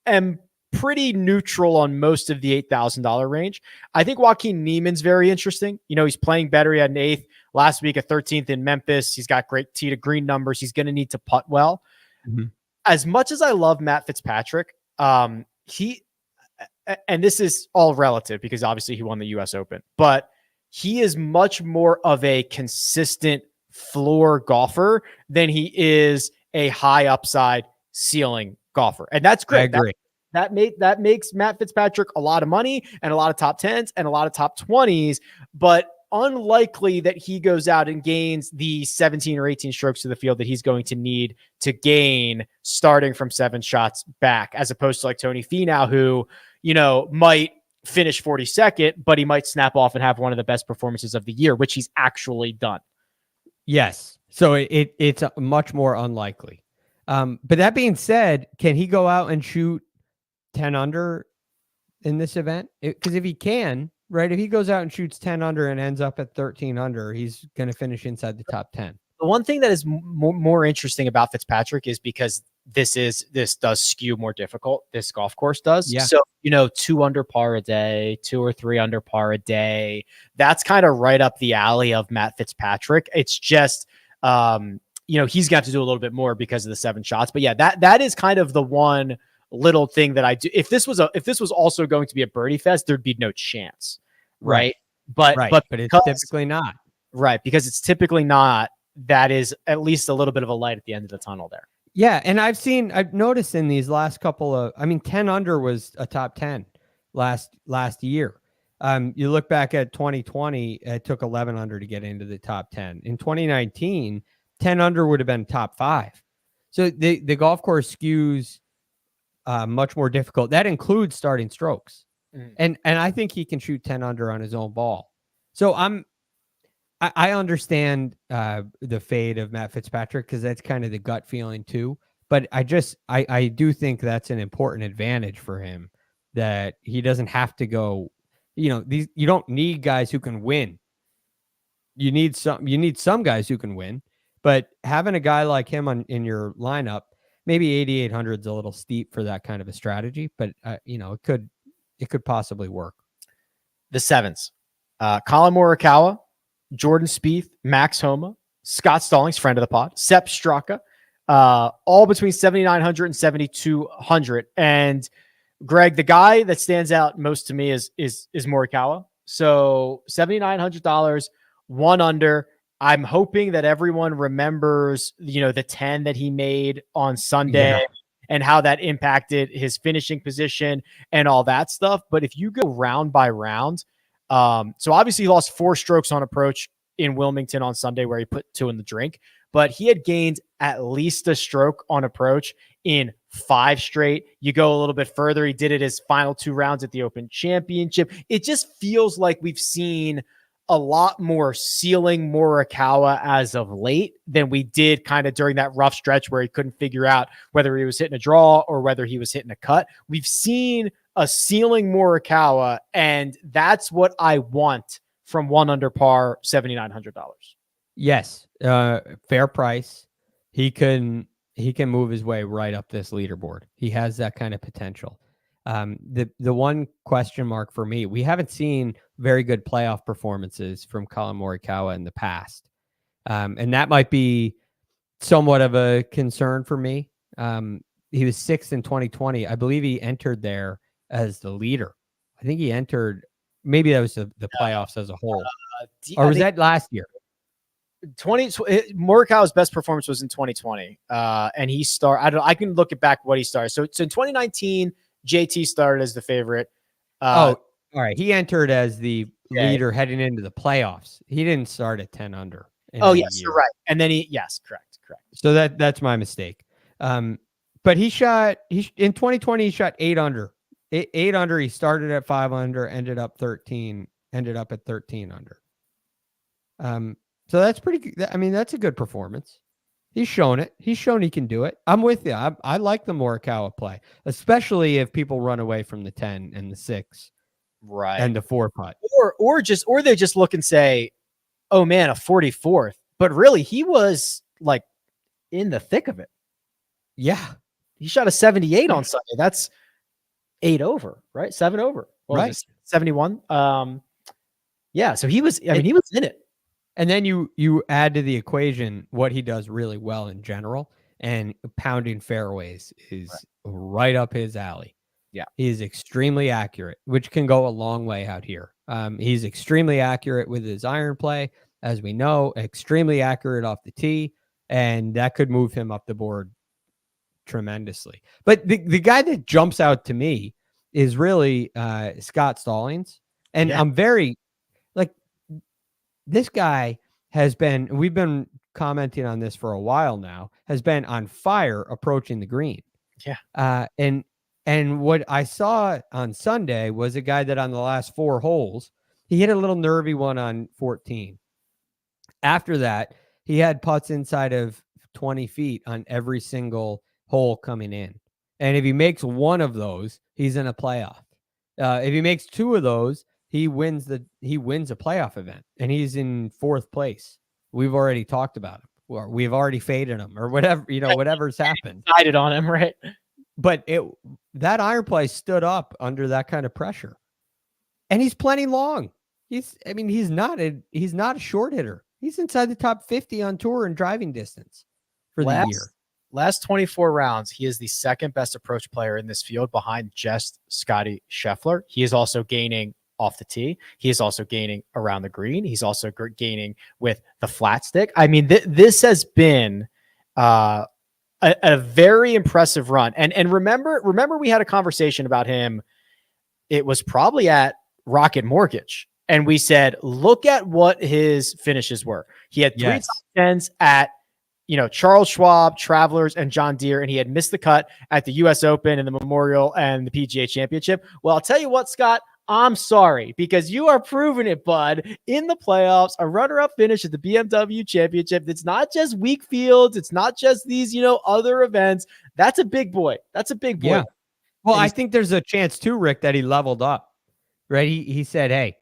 am pretty neutral on most of the $8,000 range. I think Joaquin Niemann's very interesting. He's playing better. He had an 8th last week, a 13th in Memphis. He's got great tee to green numbers. He's going to need to putt well. Mm-hmm. As much as I love Matt Fitzpatrick, and this is all relative because obviously he won the US Open, but he is much more of a consistent floor golfer than he is a high upside ceiling golfer. And that's great. I agree. that makes Matt Fitzpatrick a lot of money and a lot of top 10s and a lot of top 20s, but unlikely that he goes out and gains the 17 or 18 strokes to the field that he's going to need to gain starting from 7 shots back, as opposed to like Tony Finau, who, might finish 42nd, but he might snap off and have one of the best performances of the year, which he's actually done. Yes. So it's much more unlikely. But that being said, can he go out and shoot 10 under in this event? Because if he can, right, if he goes out and shoots 10 under and ends up at 13 under, he's going to finish inside the top 10. The one thing that is more interesting about Fitzpatrick is because this does skew more difficult. This golf course does. Yeah. So, 2 under par a day, 2 or 3 under par a day. That's kind of right up the alley of Matt Fitzpatrick. It's just, he's going to have to do a little bit more because of the 7 shots. But yeah, that is kind of the one little thing that I do. If this was also going to be a birdie fest, there'd be no chance. Right. But it's typically not. Right. Because it's typically not. That is at least a little bit of a light at the end of the tunnel there. Yeah. And I've noticed in these last couple of, 10 under was a top 10 last year. You look back at 2020, it took 11 under to get into the top 10. In 2019, 10 under would have been top 5. So the golf course skews much more difficult. That includes starting strokes. And I think he can shoot 10 under on his own ball. So I understand the fade of Matt Fitzpatrick because that's kind of the gut feeling too. But I do think that's an important advantage for him, that he doesn't have to go, you don't need guys who can win. You need some guys who can win, but having a guy like him in your lineup, maybe 8,800 is a little steep for that kind of a strategy, but it could possibly work. The 7s, Colin Morikawa, Jordan Spieth, Max Homa, Scott Stallings, friend of the pod, Sepp Straka, all between 7,900 and 7,200. And Greg, the guy that stands out most to me is Morikawa. So $7,900, 1 under. I'm hoping that everyone remembers, the 10 that he made on Sunday and how that impacted his finishing position and all that stuff. But if you go round by round, so obviously he lost 4 strokes on approach in Wilmington on Sunday where he put 2 in the drink, but he had gained at least a stroke on approach in 5 straight. You go a little bit further, he did it his final 2 rounds at the Open Championship. It just feels like we've seen a lot more ceiling Morikawa as of late than we did kind of during that rough stretch where he couldn't figure out whether he was hitting a draw or whether he was hitting a cut. We've seen a ceiling Morikawa, and that's what I want from 1 under par, $7,900. Yes. Fair price. He can move his way right up this leaderboard. He has that kind of potential. The one question mark for me, we haven't seen very good playoff performances from Colin Morikawa in the past. And that might be somewhat of a concern for me. He was 6th in 2020. I believe he entered there as the leader. I think he entered, maybe that was the playoffs as a whole. Or was that last year? Morikawa's best performance was in 2020. And he started, I can look it back what he started. So in 2019, JT started as the favorite. All right. He entered as the leader heading into the playoffs. He didn't start at 10 under. Yes, you're right. And then correct. So that's my mistake. But in 2020, he shot 8 under. 8 under. He started at 5 under, ended up at 13 under. So that's pretty good. That's a good performance. He's shown it. He's shown he can do it. I'm with you. I like the Morikawa play, especially if people run away from the 10 and the 6, right, and the 4 putt, or they just look and say, "Oh man, a 44th." But really, he was like in the thick of it. Yeah, he shot a 78 on Sunday. That's 8 over, right? 7 over, right? 71. Yeah. So he was. He was in it. And then you add to the equation what he does really well in general, and pounding fairways is right up his alley. Yeah. He is extremely accurate, which can go a long way out here. He's extremely accurate with his iron play, as we know, extremely accurate off the tee, and that could move him up the board tremendously. But the guy that jumps out to me is really Scott Stallings. And Yeah. I'm very like, this guy has been, we've been commenting on this for a while now, has been on fire approaching the green. Yeah. And what I saw on Sunday was a guy that on the last 4 holes, he hit a little nervy one on 14. After that, he had putts inside of 20 feet on every single hole coming in. And if he makes one of those, he's in a playoff. If he makes 2 of those, he wins a playoff event, and he's in 4th place. We've already talked about him, or we've already faded him, or whatever, whatever's happened. Decided on him, right? But that iron play stood up under that kind of pressure, and he's plenty long. He's not a short hitter. He's inside the top 50 on tour in driving distance for the year. Last 24 rounds, he is the second best approach player in this field behind just Scotty Scheffler. He is also gaining off the tee. He is also gaining around the green. He's also gaining with the flat stick. I mean, this has been a very impressive run. And remember we had a conversation about him. It was probably at Rocket Mortgage. And we said, look at what his finishes were. He had 3 top 10s at, Charles Schwab, Travelers, and John Deere, and he had missed the cut at the U.S. Open and the Memorial and the PGA Championship. Well, I'll tell you what, Scott, I'm sorry, because you are proving it, bud, in the playoffs, a runner-up finish at the BMW Championship. It's not just weak fields. It's not just these, other events. That's a big boy. That's a big boy. Yeah. Well, I think there's a chance too, Rick, that he leveled up, right? He said, hey,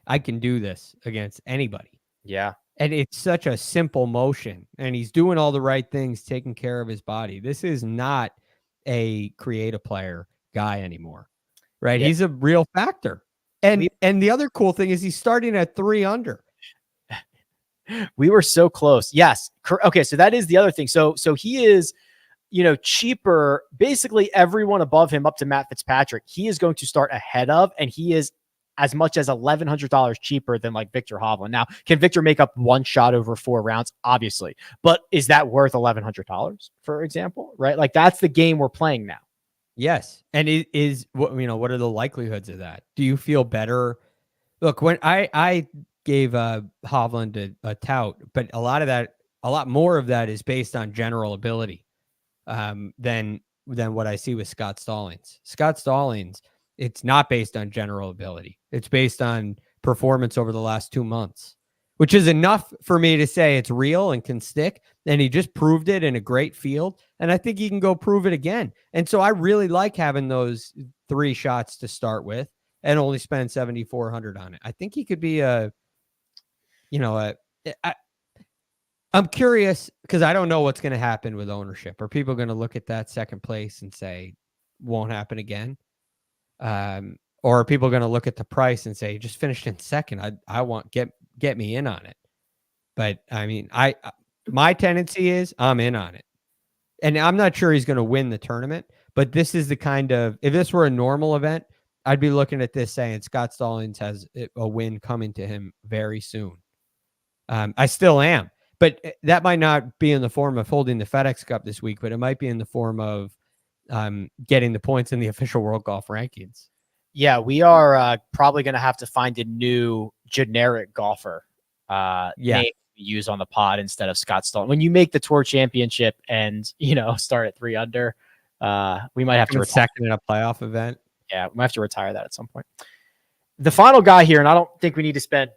I can do this against anybody. Yeah. And it's such a simple motion, and he's doing all the right things, taking care of his body. This is not a creative player guy anymore, right? Yeah. He's a real factor. And the other cool thing is he's starting at 3 under. We were so close. Yes. Okay. So that is the other thing. So he is, cheaper. Basically everyone above him up to Matt Fitzpatrick, he is going to start ahead of, and he is as much as $1,100 cheaper than like Victor Hovland. Now, can Victor make up 1 shot over 4 rounds? Obviously. But is that worth $1,100, for example? Right? Like, that's the game we're playing now. Yes. And it is, what are the likelihoods of that? Do you feel better? Look, when I gave Hovland a tout, but a lot more of that is based on general ability than what I see with Scott Stallings. Scott Stallings, it's not based on general ability. It's based on performance over the last 2 months, which is enough for me to say it's real and can stick. And he just proved it in a great field. And I think he can go prove it again. And so I really like having those 3 shots to start with and only spend $7,400 on it. I think he could be I'm curious because I don't know what's going to happen with ownership. Are people going to look at that second place and say, won't happen again? Or are people going to look at the price and say, you just finished in second? I want, get me in on it. But I mean, my tendency is I'm in on it, and I'm not sure he's going to win the tournament, but this is the kind of, if this were a normal event, I'd be looking at this saying Scott Stallings has a win coming to him very soon. I still am, but that might not be in the form of holding the FedEx Cup this week, but it might be in the form of getting the points in the official World Golf Rankings. Yeah, we are probably going to have to find a new generic golfer name to use on the pod instead of Scott Stallings. When you make the Tour Championship and, start at 3 under, we might have to retire. Second in a playoff event. Yeah, we might have to retire that at some point. The final guy here, and I don't think we need to spend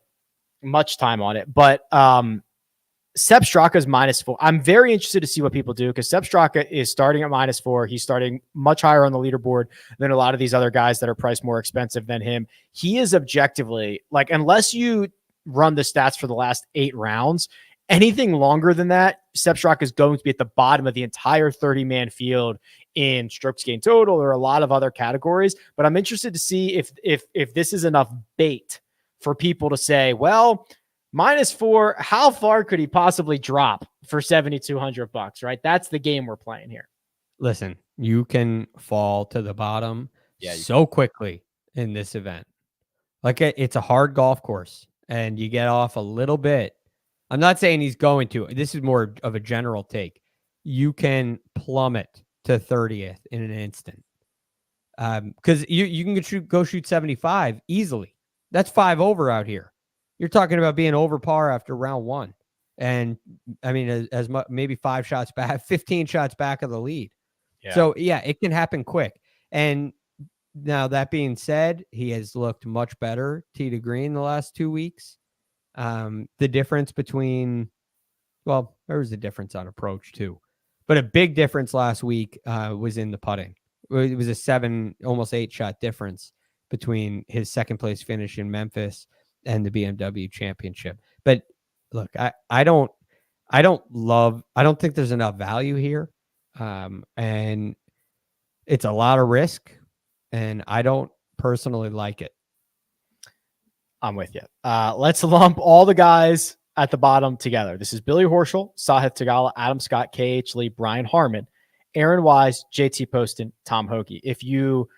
much time on it, but Sepp Straka's -4. I'm very interested to see what people do because Sepp Straka is starting at -4. He's starting much higher on the leaderboard than a lot of these other guys that are priced more expensive than him. He is objectively, like, unless you run the stats for the last 8 rounds, anything longer than that, Sepp Straka is going to be at the bottom of the entire 30-man field in strokes gained total or a lot of other categories. But I'm interested to see if this is enough bait for people to say, well, -4, how far could he possibly drop for $7,200, right? That's the game we're playing here. Listen, you can fall to the bottom so quickly in this event. Like, it's a hard golf course and you get off a little bit. I'm not saying he's going to. This is more of a general take. You can plummet to 30th in an instant. Because you can go shoot 75 easily. That's 5 over out here. You're talking about being over par after round 1. And I mean, as much, maybe 5 shots back, 15 shots back of the lead. Yeah. So yeah, it can happen quick. And now that being said, he has looked much better tee to green the last 2 weeks. The difference between, well, there was a difference on approach too, but a big difference last week was in the putting. It was a 7, almost 8 shot difference between his second place finish in Memphis and the BMW championship. But look, I don't think there's enough value here. And it's a lot of risk, and I don't personally like it. I'm with you. Let's lump all the guys at the bottom together. This is Billy Horschel, Sahith Theegala, Adam Scott, KH Lee, Brian Harmon, Aaron Wise, JT Poston, Tom Hoge. If you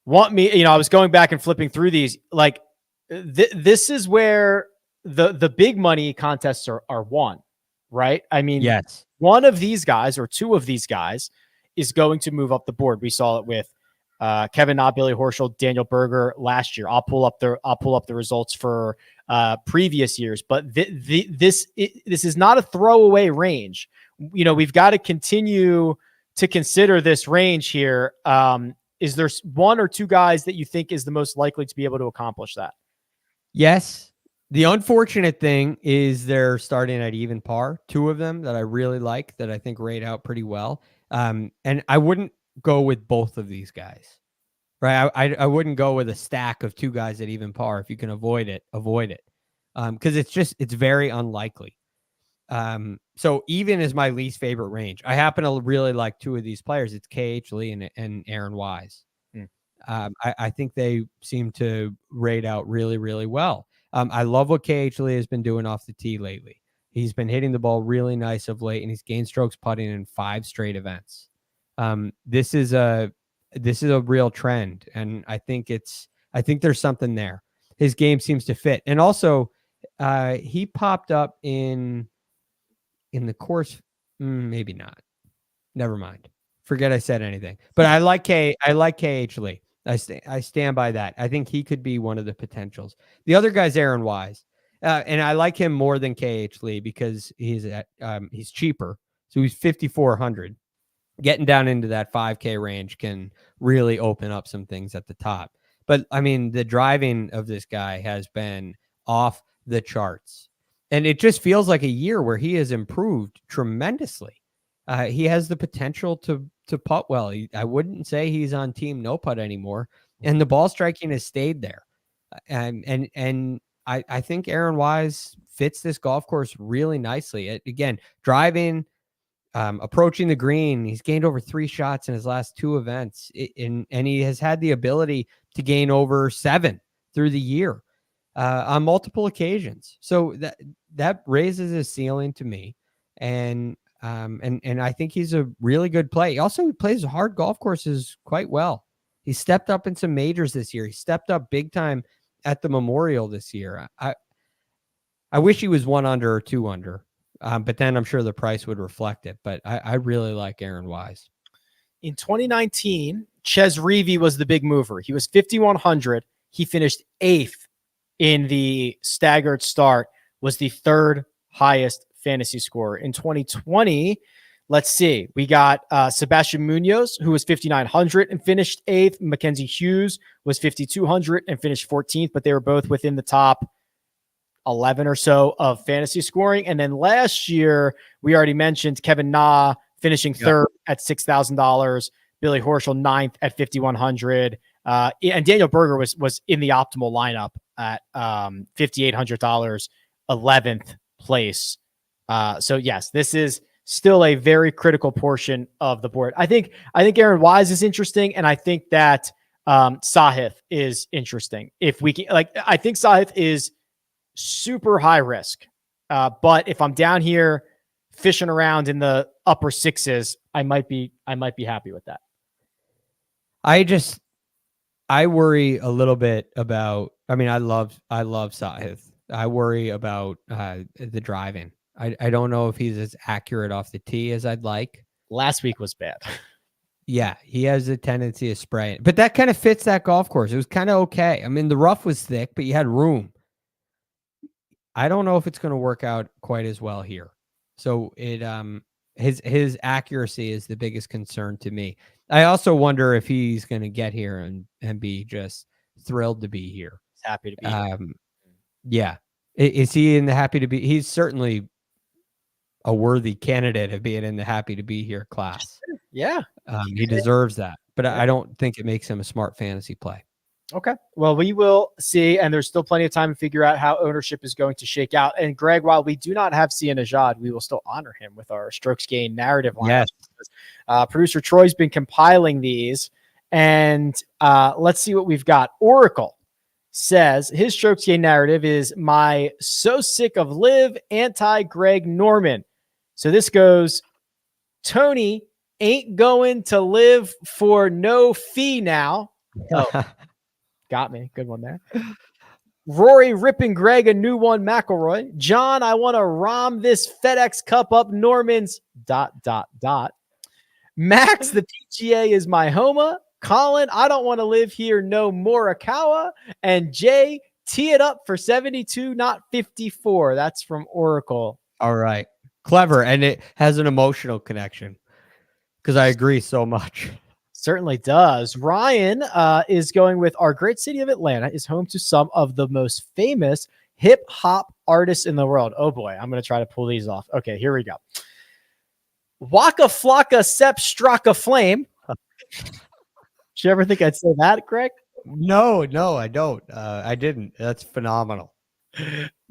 want me, I was going back and flipping through these. Like this is where the big money contests are won, right? I mean, yes, one of these guys or two of these guys is going to move up the board. We saw it with Kevin Na, Billy Horschel, Daniel Berger last year. I'll pull up the results for previous years, but this is not a throwaway range. We've got to continue to consider this range here. Is there one or two guys that you think is the most likely to be able to accomplish that? Yes. The unfortunate thing is they're starting at even par. 2 of them that I really like, that I think rate out pretty well. And I wouldn't go with both of these guys, right? I wouldn't go with a stack of 2 guys at even par. If you can avoid it. Because it's very unlikely. So even is my least favorite range. I happen to really like 2 of these players. It's KH Lee and Aaron Wise. I think they seem to rate out really, really well. I love what KH Lee has been doing off the tee lately. He's been hitting the ball really nice of late, and he's gained strokes putting in 5 straight events. This is a real trend, and I think there's something there. His game seems to fit, and also he popped up in the course. Maybe not. Never mind. Forget I said anything. But I like KH Lee. I stand by that. I think he could be one of the potentials. The other guy's Aaron Wise. And I like him more than KH Lee because he's cheaper. So he's 5,400. Getting down into that 5K range can really open up some things at the top. But I mean, the driving of this guy has been off the charts. And it just feels like a year where he has improved tremendously. He has the potential to putt well. I wouldn't say he's on team no putt anymore. And the ball striking has stayed there. And I think Aaron Wise fits this golf course really nicely. Again, driving, approaching the green, he's gained over 3 shots in his last 2 events, and he has had the ability to gain over 7 through the year on multiple occasions. So that raises his ceiling to me, and I think he's a really good play. He also plays hard golf courses quite well. He stepped up in some majors this year. He stepped up big time at the Memorial this year. I wish he was 1 under or 2 under, but then I'm sure the price would reflect it. But I really like Aaron Wise. In 2019, Ches Reavie was the big mover. He was 5,100. He finished 8th in the staggered start, was the 3rd highest fantasy scorer. In 2020, let's see, we got Sebastian Munoz, who was 5,900 and finished 8th. Mackenzie Hughes was 5,200 and finished 14th, but they were both within the top 11 or so of fantasy scoring. And then last year, we already mentioned Kevin Na finishing 3rd at $6,000, Billy Horschel 9th at 5,100, and Daniel Berger was in the optimal lineup at $5,800, 11th place. So yes, this is still a very critical portion of the board. I think Aaron Wise is interesting, and I think that Sahith is interesting. If we can, I think Sahith is super high risk, but if I'm down here fishing around in the upper 6s, I might be happy with that. I worry a little bit about. I mean, I love Sahith. I worry about the driving. I don't know if he's as accurate off the tee as I'd like. Last week was bad. Yeah, he has a tendency of spraying, but that kind of fits that golf course. It was kind of okay. I mean, the rough was thick, but you had room. I don't know if it's going to work out quite as well here. So his accuracy is the biggest concern to me. I also wonder if he's going to get here and be just thrilled to be here. He's happy to be here. Yeah. Is he in the happy to be? He's certainly a worthy candidate of being in the happy to be here class. Yeah. He deserves that, but I don't think it makes him a smart fantasy play. Okay. Well, we will see, and there's still plenty of time to figure out how ownership is going to shake out. And Greg, while we do not have Sia Najad, we will still honor him with our strokes gain narrative line. Yes. Producer Troy's been compiling these, and let's see what we've got. Oracle says his strokes gain narrative is my so sick of live anti Greg Norman. So this goes, Tony ain't going to live for no fee now. Oh, got me. Good one there. Rory ripping Greg a new one, McElroy. John, I want to rom this FedEx Cup up Norman's ... Max, the PGA is my homa. Colin, I don't want to live here no Morikawa. And Jay, tee it up for 72, not 54. That's from Oracle. All right. Clever. And it has an emotional connection because I agree so much. Certainly does. Ryan is going with our great city of Atlanta is home to some of the most famous hip hop artists in the world. Oh boy, I'm going to try to pull these off. Okay, here we go. Waka Flocka Sep Straka Flame. Did you ever think I'd say that, Greg? No, I don't. I didn't. That's phenomenal.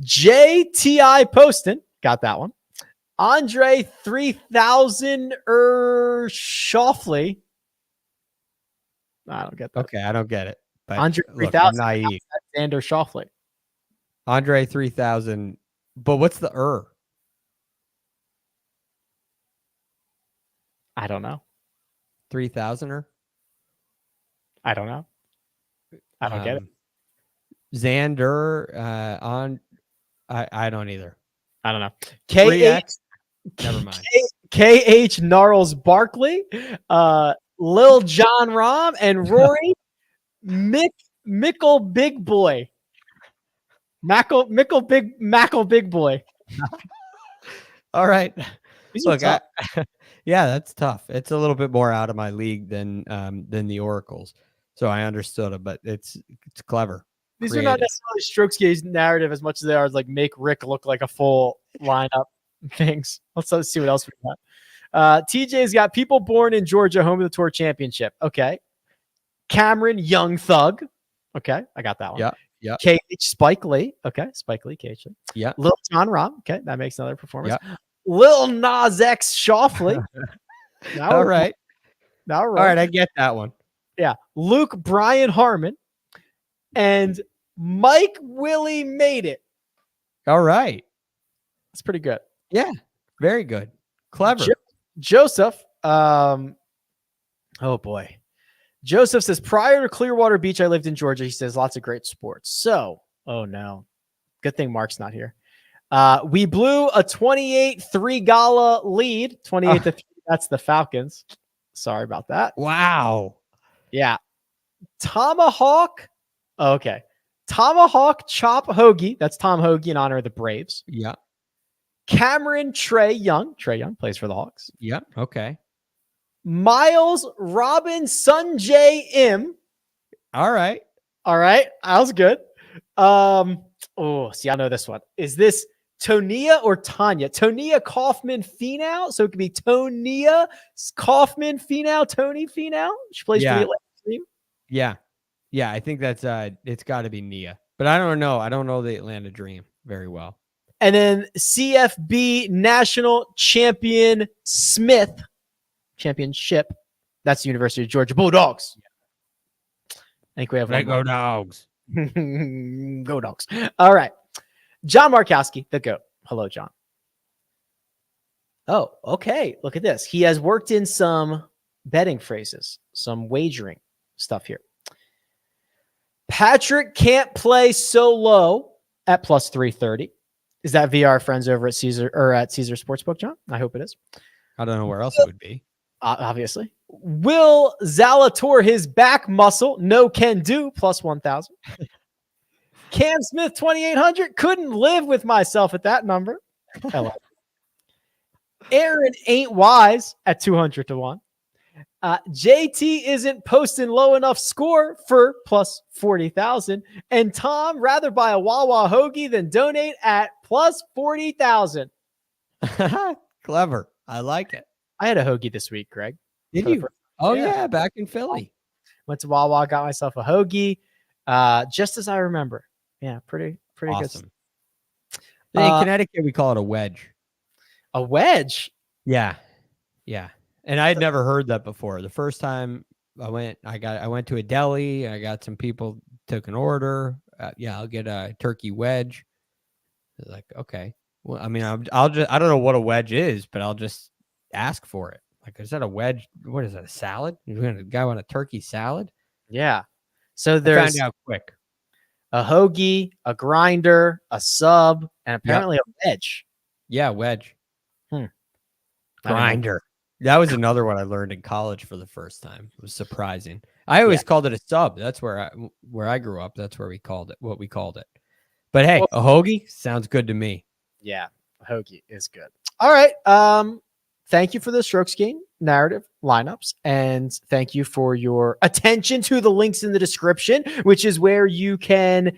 JTI Poston. Got that one. Andre 3000 Shoffley. I don't get that. Okay, I don't get it. But Andre look, 3000. I'm naive. Xander Shoffley. Andre 3000. But what's the I don't know. 3000er? I don't know. I don't get it. Xander on. I don't either. I don't know. 3X? Never mind. KH Gnarls Barkley, Lil John Rahm, and Rory Mickle Big Boy. Mickle Big Boy. All right. These are tough. Yeah, that's tough. It's a little bit more out of my league than the Oracles. So I understood it, but it's clever. These are not necessarily strokes gaze narrative as much as they are like make Rick look like a full lineup things. Let's see what else we got. TJ's got people born in Georgia, home of the Tour Championship. Okay. Cameron Young Thug. Okay, I got that one. Yeah. KH Spike Lee. Okay, Spike Lee, KH. Yeah. Lil John Rahm. Okay, that makes another performance. Yeah. Lil Nas X Shoffley. All right. All All right, I get that one. Yeah. Luke Brian Harmon and Mike Willie made it. All right. That's pretty good. Yeah. Very good. Clever. Joseph. Oh boy. Joseph says, prior to Clearwater Beach, I lived in Georgia. He says lots of great sports. So, oh no. Good thing Mark's not here. We blew a 28-3 gala lead. 28-3. That's the Falcons. Sorry about that. Wow. Yeah. Tomahawk. Oh, okay. Tomahawk Chop Hoagie. That's Tom Hoagie in honor of the Braves. Yeah. Cameron Trey Young. Trey Young plays for the Hawks. Yeah. Okay. Miles Robin Sunjay M. All right. All right. That was good. Oh, see, I know this one. Is this Tonia or Tanya? Tonia Kaufman Finau. So it could be Tonia Kaufman Finau, Tony Finau. She plays for the Atlanta team. Yeah. Yeah. I think that's it's got to be Nia. But I don't know. I don't know the Atlanta Dream very well. And then CFB National Champion Smith Championship. That's the University of Georgia Bulldogs. I think we have one. Go Dogs. Go Dogs. All right. John Markowski, the GOAT. Hello, John. Oh, okay. Look at this. He has worked in some betting phrases, some wagering stuff here. Patrick can't play so low at plus 330. Is that via our friends over at Caesar or at Caesar Sportsbook, John? I hope it is. I don't know where else it would be. Obviously. Will Zala tore his back muscle? No can do. Plus 1,000. Cam Smith 2,800. Couldn't live with myself at that number. I like it. Aaron ain't wise at 200 to 1. JT isn't posting low enough score for plus 40,000. And Tom rather buy a Wawa hoagie than donate at plus 40,000. Clever. I like it. I had a hoagie this week, Greg. Did you? Oh yeah, back in Philly. Went to Wawa, got myself a hoagie, just as I remember. Yeah, pretty Awesome. good. In Connecticut, we call it a wedge. A wedge. Yeah. And I had never heard that before. The first time I went to a deli. I got some people took an order. I'll get a turkey wedge. Like, okay. Well, I mean, I don't know what a wedge is, but I'll just ask for it. Like, is that a wedge? What is that? A salad? You're going to go on a turkey salad? Yeah. So there's found out quick. A hoagie, a grinder, a sub, and apparently a wedge. Yeah, wedge. Grinder. That was another one I learned in college for the first time. It was surprising. I always called it a sub. That's where I grew up. That's where we called it. But hey, a hoagie sounds good to me. Yeah, a hoagie is good. All right. Thank you for the Strokes Game narrative lineups, and thank you for your attention to the links in the description, which is where you can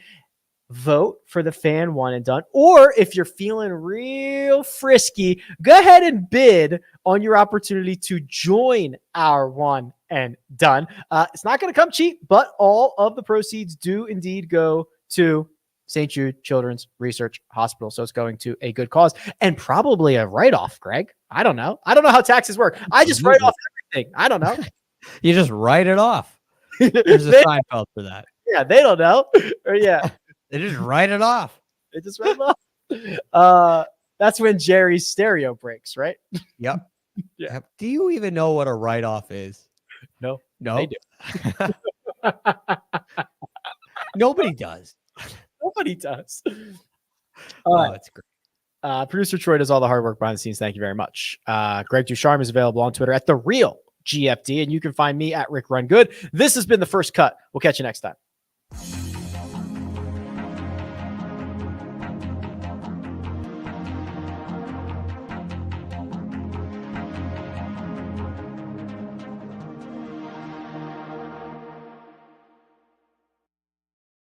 vote for the fan one and done. Or if you're feeling real frisky, go ahead and bid on your opportunity to join our one and done. It's not going to come cheap, but all of the proceeds do indeed go to St. Jude Children's Research Hospital. So it's going to a good cause and probably a write-off, Greg. I don't know how taxes work. I just write off everything. I don't know. You just write it off. There's a Seinfeld for that. Yeah, they don't know. Or yeah. They just write it off. They just write it off. That's when Jerry's stereo breaks, right? Yep. Yeah. Do you even know what a write-off is? No. They do. Nobody does. Nobody does. It's great. Producer Troy does all the hard work behind the scenes. Thank you very much. Greg DuCharme is available on Twitter at The Real GFD, and you can find me at Rick Run Good. This has been The First Cut. We'll catch you next time.